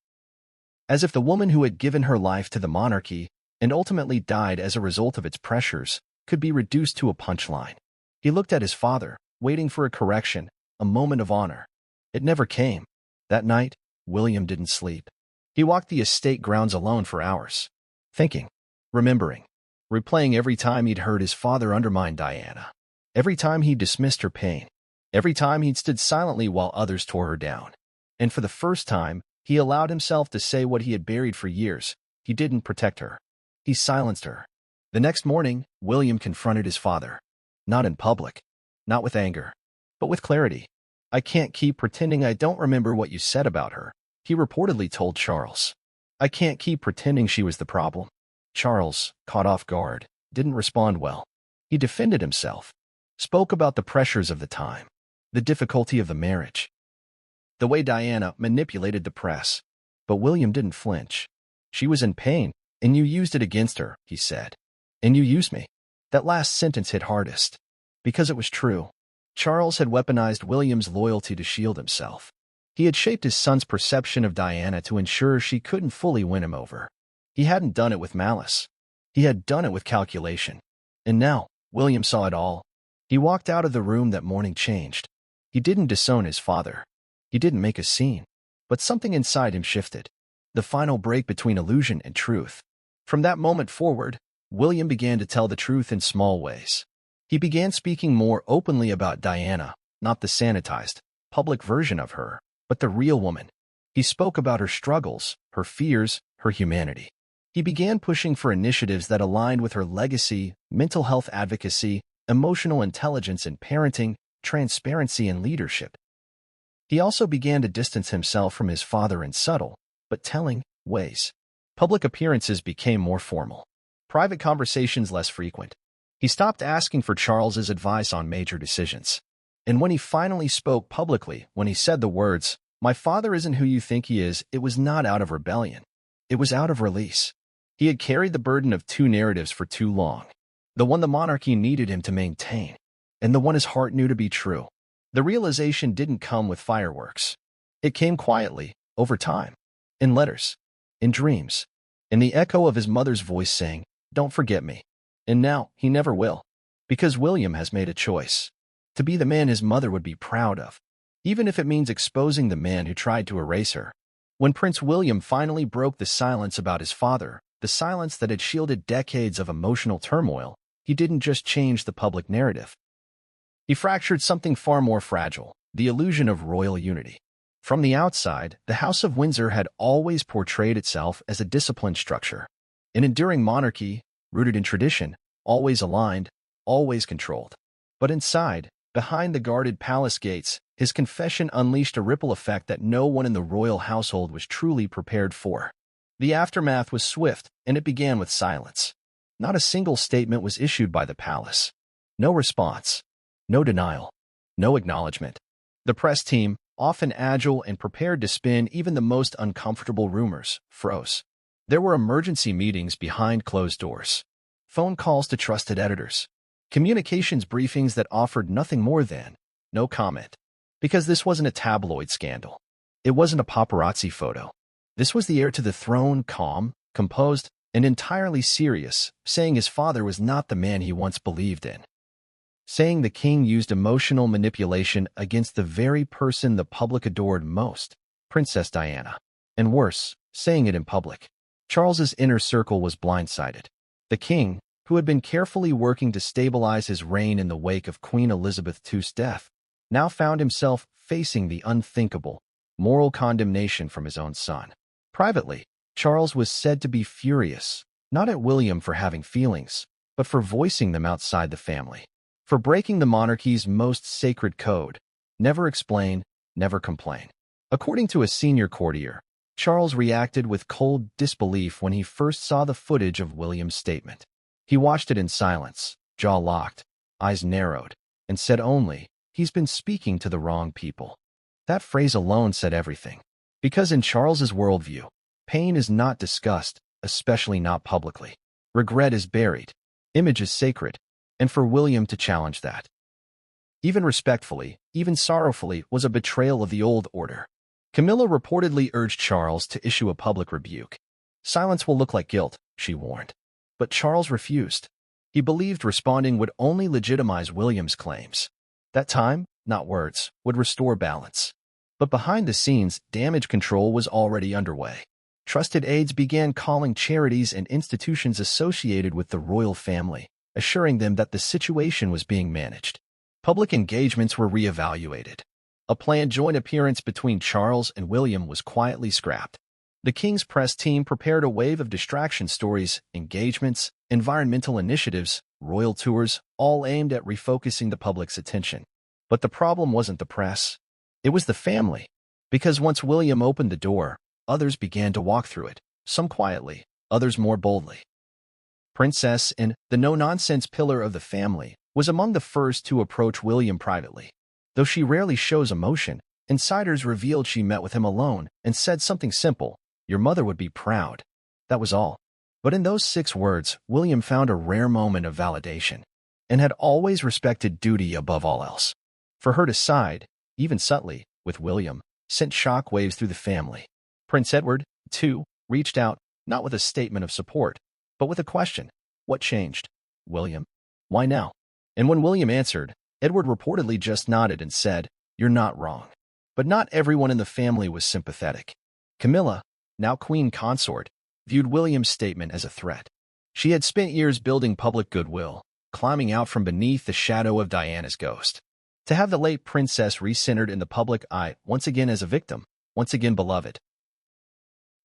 As if the woman who had given her life to the monarchy and ultimately died as a result of its pressures could be reduced to a punchline. He looked at his father, waiting for a correction, a moment of honor. It never came. That night, William didn't sleep. He walked the estate grounds alone for hours, thinking, remembering, replaying every time he'd heard his father undermine Diana, every time he dismissed her pain, every time he'd stood silently while others tore her down. And for the first time, he allowed himself to say what he had buried for years. He didn't protect her. He silenced her. The next morning, William confronted his father. Not in public, not with anger, but with clarity. I can't keep pretending I don't remember what you said about her. he reportedly told Charles. I can't keep pretending she was the problem. Charles, caught off guard, didn't respond well. He defended himself, spoke about the pressures of the time, the difficulty of the marriage, the way Diana manipulated the press. But William didn't flinch. She was in pain, and you used it against her, he said. And you used me. That last sentence hit hardest. Because it was true. Charles had weaponized William's loyalty to shield himself. He had shaped his son's perception of Diana to ensure she couldn't fully win him over. He hadn't done it with malice. He had done it with calculation. And now, William saw it all. He walked out of the room that morning changed. He didn't disown his father. He didn't make a scene. But something inside him shifted. The final break between illusion and truth. From that moment forward, William began to tell the truth in small ways. He began speaking more openly about Diana, not the sanitized, public version of her, but the real woman. He spoke about her struggles, her fears, her humanity. He began pushing for initiatives that aligned with her legacy, mental health advocacy, emotional intelligence in parenting, transparency in leadership. He also began to distance himself from his father in subtle, but telling, ways. Public appearances became more formal. Private conversations less frequent. He stopped asking for Charles's advice on major decisions. And when he finally spoke publicly, when he said the words, "My father isn't who you think he is," it was not out of rebellion. It was out of release. He had carried the burden of two narratives for too long. The one the monarchy needed him to maintain, and the one his heart knew to be true. The realization didn't come with fireworks. It came quietly, over time, in letters, in dreams, in the echo of his mother's voice saying, "Don't forget me." And now, he never will. Because William has made a choice. To be the man his mother would be proud of. Even if it means exposing the man who tried to erase her. When Prince William finally broke the silence about his father, the silence that had shielded decades of emotional turmoil, he didn't just change the public narrative. He fractured something far more fragile, the illusion of royal unity. From the outside, the House of Windsor had always portrayed itself as a disciplined structure. An enduring monarchy, rooted in tradition, always aligned, always controlled. But inside, behind the guarded palace gates, his confession unleashed a ripple effect that no one in the royal household was truly prepared for. The aftermath was swift, and it began with silence. Not a single statement was issued by the palace. No response. No denial. No acknowledgement. The press team, often agile and prepared to spin even the most uncomfortable rumors, froze. There were emergency meetings behind closed doors. Phone calls to trusted editors. Communications briefings that offered nothing more than no comment. Because this wasn't a tabloid scandal. It wasn't a paparazzi photo. This was the heir to the throne, calm, composed, and entirely serious, saying his father was not the man he once believed in. Saying the king used emotional manipulation against the very person the public adored most, Princess Diana. And worse, saying it in public. Charles's inner circle was blindsided. The king, who had been carefully working to stabilize his reign in the wake of Queen Elizabeth II's death, now found himself facing the unthinkable, moral condemnation from his own son. Privately, Charles was said to be furious, not at William for having feelings, but for voicing them outside the family. For breaking the monarchy's most sacred code, never explain, never complain. According to a senior courtier, Charles reacted with cold disbelief when he first saw the footage of William's statement. He watched it in silence, jaw locked, eyes narrowed, and said only, "He's been speaking to the wrong people." That phrase alone said everything. Because in Charles's worldview, pain is not discussed, especially not publicly. Regret is buried. Image is sacred. And for William to challenge that, even respectfully, even sorrowfully, was a betrayal of the old order. Camilla reportedly urged Charles to issue a public rebuke. Silence will look like guilt, she warned. But Charles refused. He believed responding would only legitimize William's claims. That time, not words, would restore balance. But behind the scenes, damage control was already underway. Trusted aides began calling charities and institutions associated with the royal family, assuring them that the situation was being managed. Public engagements were reevaluated. A planned joint appearance between Charles and William was quietly scrapped. The king's press team prepared a wave of distraction stories, engagements, environmental initiatives, royal tours, all aimed at refocusing the public's attention. But the problem wasn't the press. It was the family. Because once William opened the door, others began to walk through it, some quietly, others more boldly. Princess, and the no-nonsense pillar of the family, was among the first to approach William privately. Though she rarely shows emotion, insiders revealed she met with him alone and said something simple: "Your mother would be proud." That was all. But in those 6 words, William found a rare moment of validation, and had always respected duty above all else. For her to side, even subtly, with William, sent shock waves through the family. Prince Edward, too, reached out, not with a statement of support, but with a question. What changed? William. Why now? And when William answered, Edward reportedly just nodded and said, "You're not wrong." But not everyone in the family was sympathetic. Camilla, now queen consort, viewed William's statement as a threat. She had spent years building public goodwill, climbing out from beneath the shadow of Diana's ghost. To have the late princess re-centered in the public eye once again as a victim, once again beloved,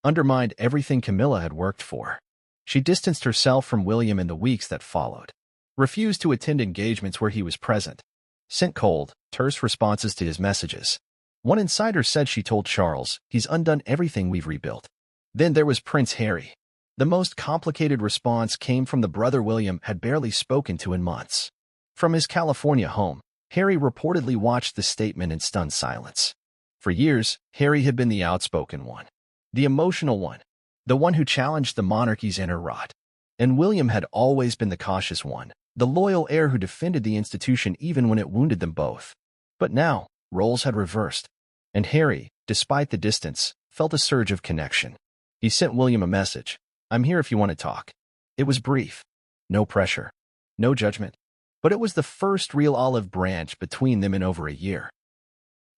undermined everything Camilla had worked for. She distanced herself from William in the weeks that followed, refused to attend engagements where he was present, sent cold, terse responses to his messages. One insider said she told Charles, "He's undone everything we've rebuilt." Then there was Prince Harry. The most complicated response came from the brother William had barely spoken to in months. From his California home, Harry reportedly watched the statement in stunned silence. For years, Harry had been the outspoken one, the emotional one, the one who challenged the monarchy's inner rot. And William had always been the cautious one, the loyal heir who defended the institution even when it wounded them both. But now, roles had reversed, and Harry, despite the distance, felt a surge of connection. He sent William a message: "I'm here if you want to talk." It was brief. No pressure. No judgment. But it was the first real olive branch between them in over a year.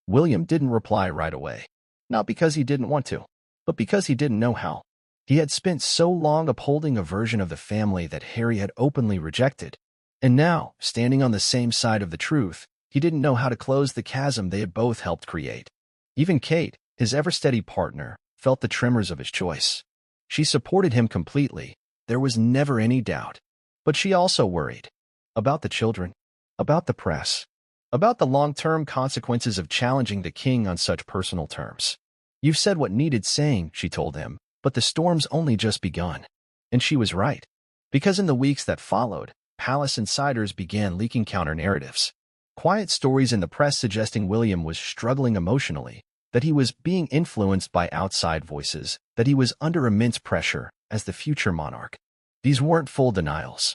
William didn't reply right away. Not because he didn't want to, but because he didn't know how. He had spent so long upholding a version of the family that Harry had openly rejected. And now, standing on the same side of the truth, he didn't know how to close the chasm they had both helped create. Even Kate, his ever-steady partner, felt the tremors of his choice. She supported him completely. There was never any doubt. But she also worried. About the children. About the press. About the long-term consequences of challenging the king on such personal terms. "You've said what needed saying," she told him, "but the storm's only just begun." And she was right. Because in the weeks that followed, palace insiders began leaking counter-narratives. Quiet stories in the press suggesting William was struggling emotionally, that he was being influenced by outside voices, that he was under immense pressure as the future monarch. These weren't full denials.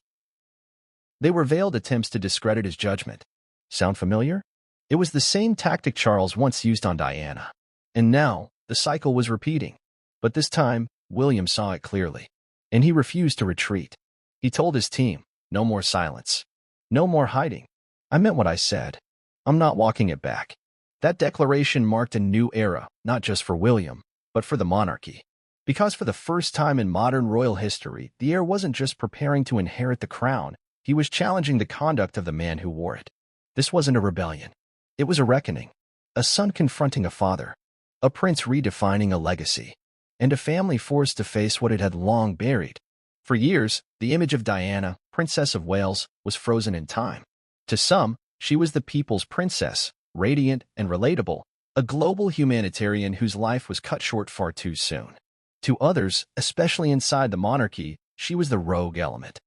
They were veiled attempts to discredit his judgment. Sound familiar? It was the same tactic Charles once used on Diana. And now, the cycle was repeating. But this time, William saw it clearly. And he refused to retreat. He told his team, "No more silence. No more hiding. I meant what I said. I'm not walking it back." That declaration marked a new era, not just for William, but for the monarchy. Because for the first time in modern royal history, the heir wasn't just preparing to inherit the crown, he was challenging the conduct of the man who wore it. This wasn't a rebellion. It was a reckoning. A son confronting a father. A prince redefining a legacy. And a family forced to face what it had long buried. For years, the image of Diana, Princess of Wales, was frozen in time. To some, she was the people's princess, radiant and relatable, a global humanitarian whose life was cut short far too soon. To others, especially inside the monarchy, she was the rogue element.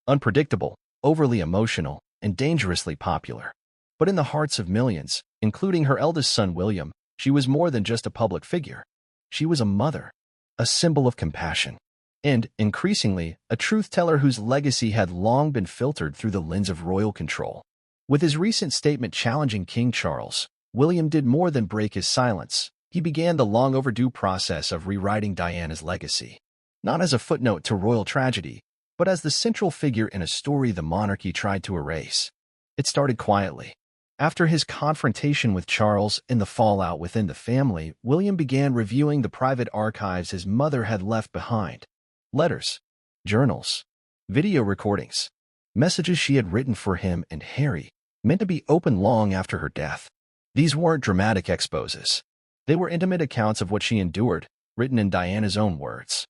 Unpredictable, overly emotional, and dangerously popular. But in the hearts of millions, including her eldest son William, she was more than just a public figure. She was a mother, a symbol of compassion, and, increasingly, a truth-teller whose legacy had long been filtered through the lens of royal control. With his recent statement challenging King Charles, William did more than break his silence. He began the long-overdue process of rewriting Diana's legacy, not as a footnote to royal tragedy, but as the central figure in a story the monarchy tried to erase. It started quietly. After his confrontation with Charles and the fallout within the family, William began reviewing the private archives his mother had left behind. Letters, journals, video recordings, messages she had written for him and Harry, meant to be open long after her death. These weren't dramatic exposes. They were intimate accounts of what she endured, written in Diana's own words.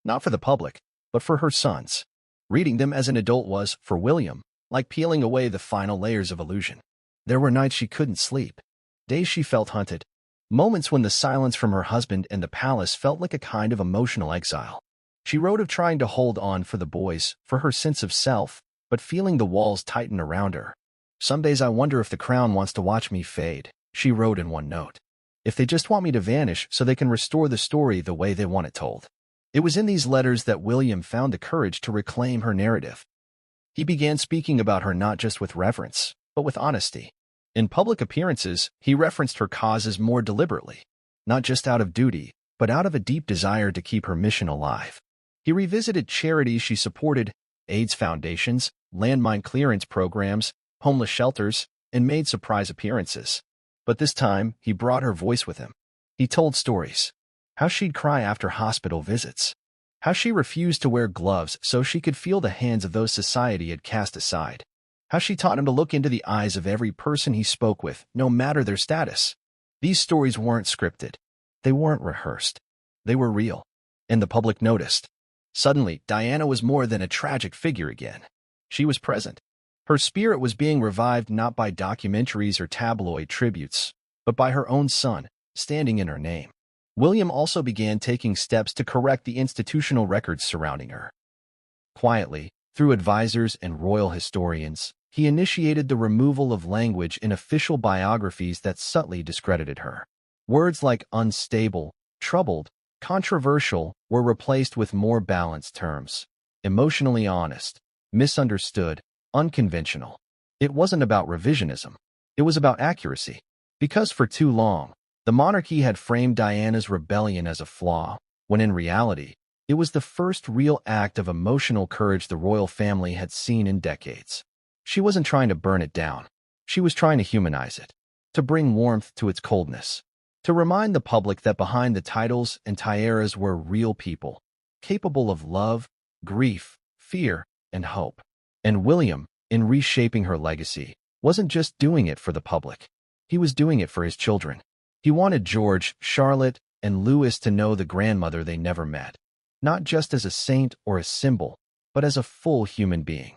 Not for the public, but for her sons. Reading them as an adult was, for William, like peeling away the final layers of illusion. There were nights she couldn't sleep. Days she felt hunted. Moments when the silence from her husband and the palace felt like a kind of emotional exile. She wrote of trying to hold on for the boys, for her sense of self, but feeling the walls tighten around her. Some days I wonder if the crown wants to watch me fade, she wrote in one note. If they just want me to vanish so they can restore the story the way they want it told. It was in these letters that William found the courage to reclaim her narrative. He began speaking about her not just with reverence, but with honesty. In public appearances, he referenced her causes more deliberately, not just out of duty, but out of a deep desire to keep her mission alive. He revisited charities she supported, AIDS foundations, landmine clearance programs, homeless shelters, and made surprise appearances. But this time, he brought her voice with him. He told stories. How she'd cry after hospital visits. How she refused to wear gloves so she could feel the hands of those society had cast aside. How she taught him to look into the eyes of every person he spoke with, no matter their status. These stories weren't scripted. They weren't rehearsed. They were real. And the public noticed. Suddenly, Diana was more than a tragic figure again. She was present. Her spirit was being revived not by documentaries or tabloid tributes, but by her own son, standing in her name. William also began taking steps to correct the institutional records surrounding her. Quietly, through advisors and royal historians, he initiated the removal of language in official biographies that subtly discredited her. Words like unstable, troubled, controversial were replaced with more balanced terms. Emotionally honest, misunderstood, unconventional. It wasn't about revisionism. It was about accuracy. Because for too long, the monarchy had framed Diana's rebellion as a flaw, when in reality, it was the first real act of emotional courage the royal family had seen in decades. She wasn't trying to burn it down. She was trying to humanize it, to bring warmth to its coldness, to remind the public that behind the titles and tiaras were real people, capable of love, grief, fear, and hope. And William, in reshaping her legacy, wasn't just doing it for the public. He was doing it for his children. He wanted George, Charlotte, and Louis to know the grandmother they never met, not just as a saint or a symbol, but as a full human being.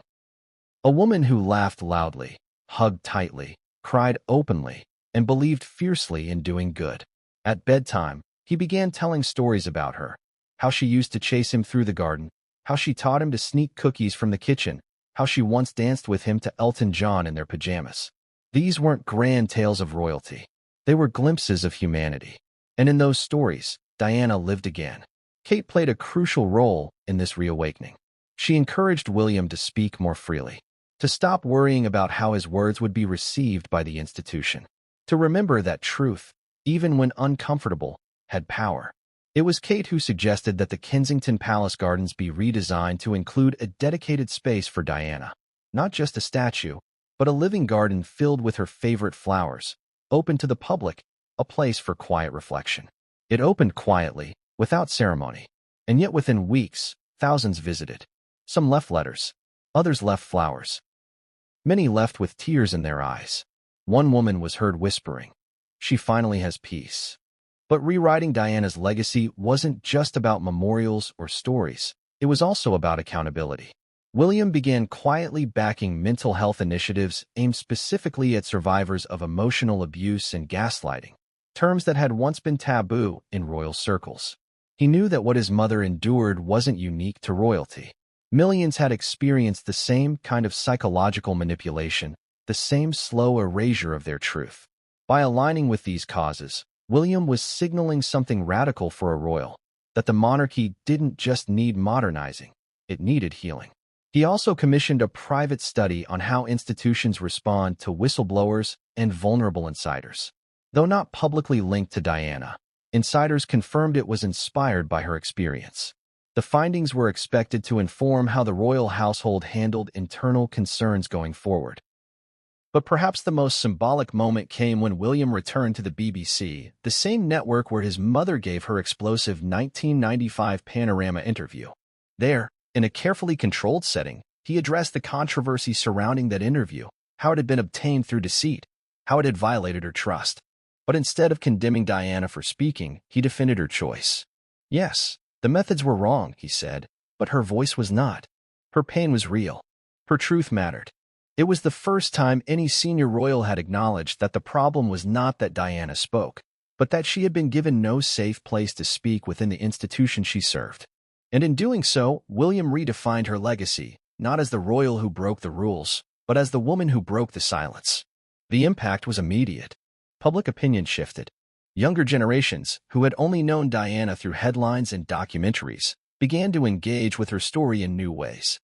A woman who laughed loudly, hugged tightly, cried openly, and believed fiercely in doing good. At bedtime, he began telling stories about her, how she used to chase him through the garden, how she taught him to sneak cookies from the kitchen, how she once danced with him to Elton John in their pajamas. These weren't grand tales of royalty. They were glimpses of humanity. And in those stories, Diana lived again. Kate played a crucial role in this reawakening. She encouraged William to speak more freely, to stop worrying about how his words would be received by the institution, to remember that truth, even when uncomfortable, had power. It was Kate who suggested that the Kensington Palace Gardens be redesigned to include a dedicated space for Diana, not just a statue, but a living garden filled with her favorite flowers, open to the public, a place for quiet reflection. It opened quietly, without ceremony, and yet within weeks, thousands visited. Some left letters, others left flowers. Many left with tears in their eyes. One woman was heard whispering, "She finally has peace." But rewriting Diana's legacy wasn't just about memorials or stories. It was also about accountability. William began quietly backing mental health initiatives aimed specifically at survivors of emotional abuse and gaslighting, terms that had once been taboo in royal circles. He knew that what his mother endured wasn't unique to royalty. Millions had experienced the same kind of psychological manipulation, the same slow erasure of their truth. By aligning with these causes, William was signaling something radical for a royal, that the monarchy didn't just need modernizing, it needed healing. He also commissioned a private study on how institutions respond to whistleblowers and vulnerable insiders. Though not publicly linked to Diana, insiders confirmed it was inspired by her experience. The findings were expected to inform how the royal household handled internal concerns going forward. But perhaps the most symbolic moment came when William returned to the BBC, the same network where his mother gave her explosive 1995 Panorama interview. There, in a carefully controlled setting, he addressed the controversy surrounding that interview, how it had been obtained through deceit, how it had violated her trust. But instead of condemning Diana for speaking, he defended her choice. Yes, the methods were wrong, he said, but her voice was not. Her pain was real. Her truth mattered. It was the first time any senior royal had acknowledged that the problem was not that Diana spoke, but that she had been given no safe place to speak within the institution she served. And in doing so, William redefined her legacy, not as the royal who broke the rules, but as the woman who broke the silence. The impact was immediate. Public opinion shifted. Younger generations, who had only known Diana through headlines and documentaries, began to engage with her story in new ways.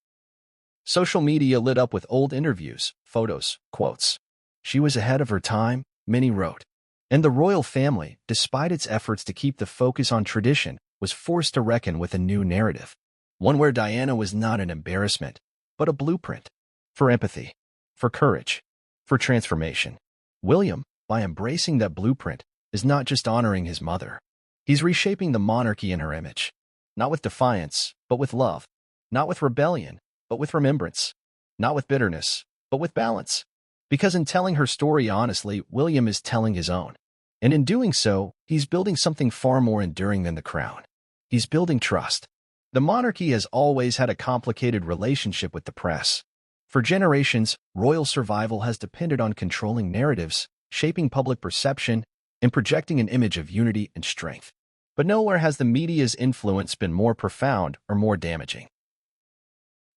Social media lit up with old interviews, photos, quotes. She was ahead of her time, many wrote. And the royal family, despite its efforts to keep the focus on tradition, was forced to reckon with a new narrative. One where Diana was not an embarrassment, but a blueprint. For empathy. For courage. For transformation. William, by embracing that blueprint, is not just honoring his mother. He's reshaping the monarchy in her image. Not with defiance, but with love. Not with rebellion, but with remembrance. Not with bitterness, but with balance. Because in telling her story honestly, William is telling his own. And in doing so, he's building something far more enduring than the crown. He's building trust. The monarchy has always had a complicated relationship with the press. For generations, royal survival has depended on controlling narratives, shaping public perception, and projecting an image of unity and strength. But nowhere has the media's influence been more profound or more damaging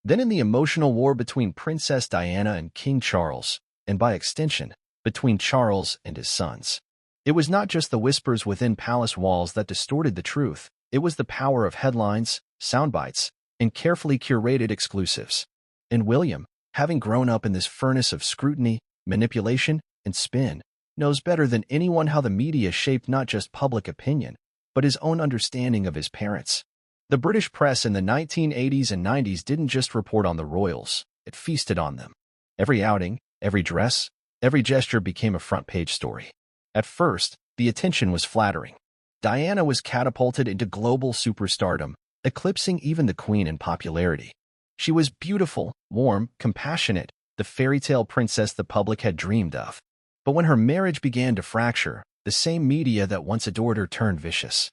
than in the emotional war between Princess Diana and King Charles, and by extension, between Charles and his sons. It was not just the whispers within palace walls that distorted the truth, it was the power of headlines, soundbites, and carefully curated exclusives. And William, having grown up in this furnace of scrutiny, manipulation, and spin, knows better than anyone how the media shaped not just public opinion, but his own understanding of his parents. The British press in the 1980s and 90s didn't just report on the royals, it feasted on them. Every outing, every dress, every gesture became a front-page story. At first, the attention was flattering. Diana was catapulted into global superstardom, eclipsing even the Queen in popularity. She was beautiful, warm, compassionate, the fairy tale princess the public had dreamed of. But when her marriage began to fracture, the same media that once adored her turned vicious.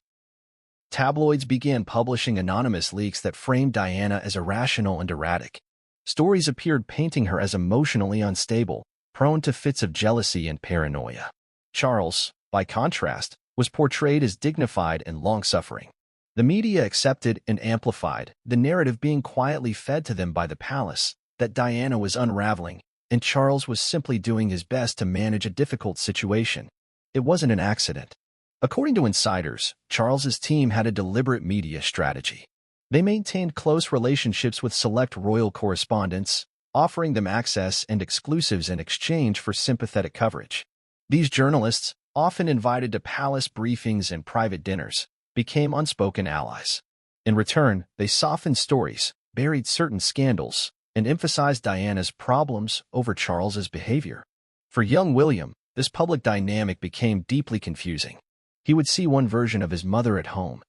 Tabloids began publishing anonymous leaks that framed Diana as irrational and erratic. Stories appeared painting her as emotionally unstable, prone to fits of jealousy and paranoia. Charles, by contrast, was portrayed as dignified and long-suffering. The media accepted and amplified the narrative being quietly fed to them by the palace that Diana was unraveling, and Charles was simply doing his best to manage a difficult situation. It wasn't an accident. According to insiders, Charles's team had a deliberate media strategy. They maintained close relationships with select royal correspondents, offering them access and exclusives in exchange for sympathetic coverage. These journalists, often invited to palace briefings and private dinners, became unspoken allies. In return, they softened stories, buried certain scandals, and emphasized Diana's problems over Charles's behavior. For young William, this public dynamic became deeply confusing. He would see one version of his mother at home,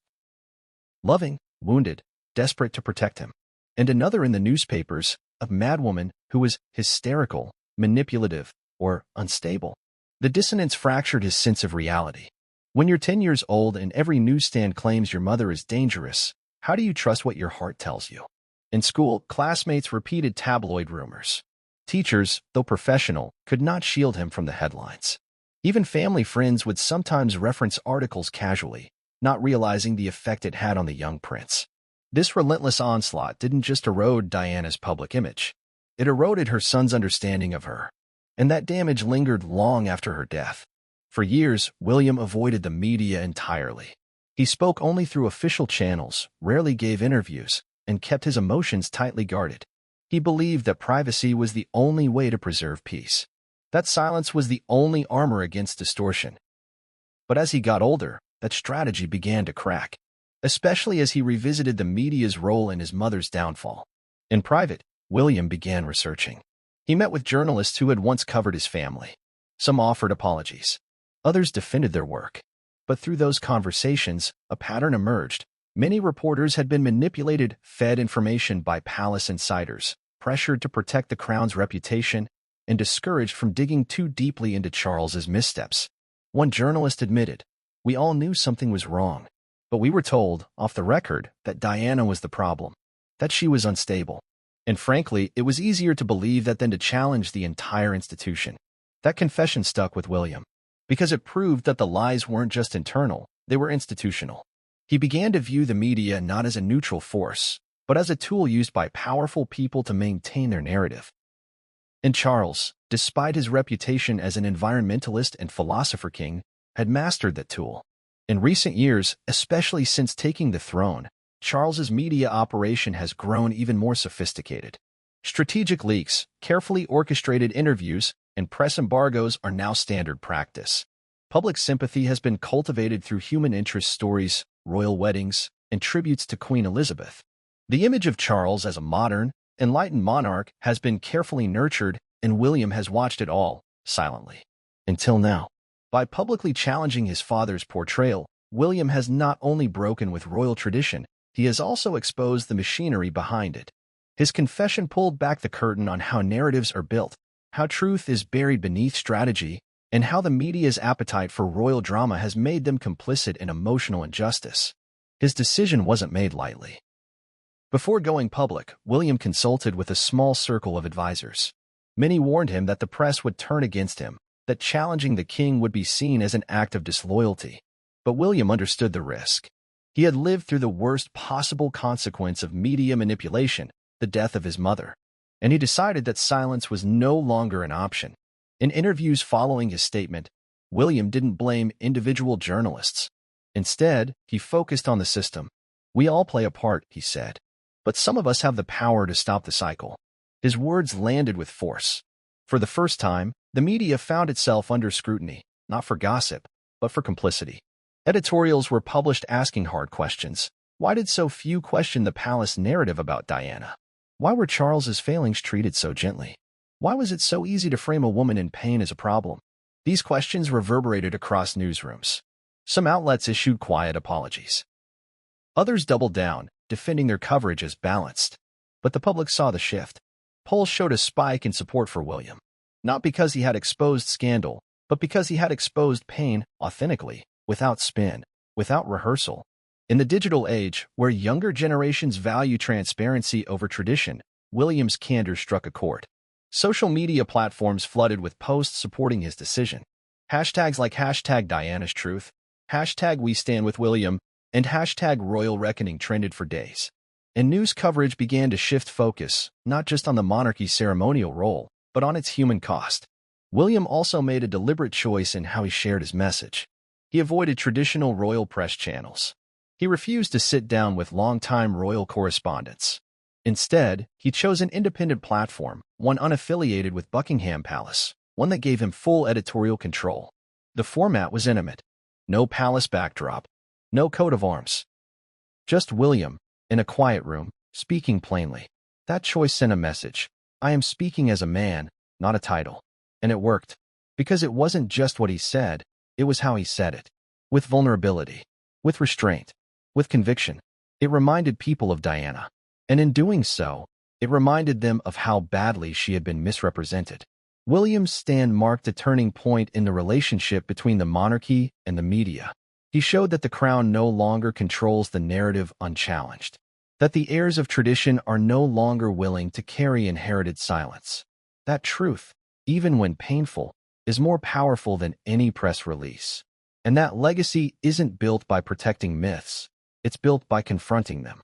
loving, wounded, desperate to protect him, and another in the newspapers, a madwoman who was hysterical, manipulative, or unstable. The dissonance fractured his sense of reality. When you're 10 years old and every newsstand claims your mother is dangerous, how do you trust what your heart tells you? In school, classmates repeated tabloid rumors. Teachers, though professional, could not shield him from the headlines. Even family friends would sometimes reference articles casually, not realizing the effect it had on the young prince. This relentless onslaught didn't just erode Diana's public image. It eroded her son's understanding of her. And that damage lingered long after her death. For years, William avoided the media entirely. He spoke only through official channels, rarely gave interviews, and kept his emotions tightly guarded. He believed that privacy was the only way to preserve peace. That silence was the only armor against distortion. But as he got older, that strategy began to crack, especially as he revisited the media's role in his mother's downfall. In private, William began researching. He met with journalists who had once covered his family. Some offered apologies. Others defended their work. But through those conversations, a pattern emerged. Many reporters had been manipulated, fed information by palace insiders, pressured to protect the crown's reputation, and discouraged from digging too deeply into Charles's missteps. One journalist admitted, "We all knew something was wrong, but we were told, off the record, that Diana was the problem, that she was unstable, And frankly, it was easier to believe that than to challenge the entire institution. That confession stuck with William, because it proved that the lies weren't just internal, they were institutional. He began to view the media not as a neutral force, but as a tool used by powerful people to maintain their narrative. And Charles, despite his reputation as an environmentalist and philosopher king, had mastered that tool. In recent years, especially since taking the throne, Charles's media operation has grown even more sophisticated. Strategic leaks, carefully orchestrated interviews, and press embargoes are now standard practice. Public sympathy has been cultivated through human interest stories, royal weddings, and tributes to Queen Elizabeth. The image of Charles as a modern, enlightened monarch has been carefully nurtured, and William has watched it all, silently. Until now. By publicly challenging his father's portrayal, William has not only broken with royal tradition, he has also exposed the machinery behind it. His confession pulled back the curtain on how narratives are built, how truth is buried beneath strategy, and how the media's appetite for royal drama has made them complicit in emotional injustice. His decision wasn't made lightly. Before going public, William consulted with a small circle of advisors. Many warned him that the press would turn against him, that challenging the king would be seen as an act of disloyalty. But William understood the risk. He had lived through the worst possible consequence of media manipulation, the death of his mother, and he decided that silence was no longer an option. In interviews following his statement, William didn't blame individual journalists. Instead, he focused on the system. "We all play a part," he said, "but some of us have the power to stop the cycle." His words landed with force. For the first time, the media found itself under scrutiny, not for gossip, but for complicity. Editorials were published asking hard questions. Why did so few question the palace narrative about Diana? Why were Charles's failings treated so gently? Why was it so easy to frame a woman in pain as a problem? These questions reverberated across newsrooms. Some outlets issued quiet apologies. Others doubled down, defending their coverage as balanced. But the public saw the shift. Polls showed a spike in support for William, not because he had exposed scandal, but because he had exposed pain authentically, without spin, without rehearsal. In the digital age, where younger generations value transparency over tradition, William's candor struck a chord. Social media platforms flooded with posts supporting his decision. Hashtags like #Diana'sTruth, #WeStandWithWilliam, and #RoyalReckoning trended for days. And news coverage began to shift focus, not just on the monarchy's ceremonial role, but on its human cost. William also made a deliberate choice in how he shared his message. He avoided traditional royal press channels. He refused to sit down with longtime royal correspondents. Instead, he chose an independent platform, one unaffiliated with Buckingham Palace, one that gave him full editorial control. The format was intimate. No palace backdrop. No coat of arms. Just William, in a quiet room, speaking plainly. That choice sent a message. I am speaking as a man, not a title. And it worked. Because it wasn't just what he said, it was how he said it. With vulnerability. With restraint. With conviction. It reminded people of Diana. And in doing so, it reminded them of how badly she had been misrepresented. William's stand marked a turning point in the relationship between the monarchy and the media. He showed that the crown no longer controls the narrative unchallenged, that the heirs of tradition are no longer willing to carry inherited silence. That truth, even when painful, is more powerful than any press release. And that legacy isn't built by protecting myths, it's built by confronting them.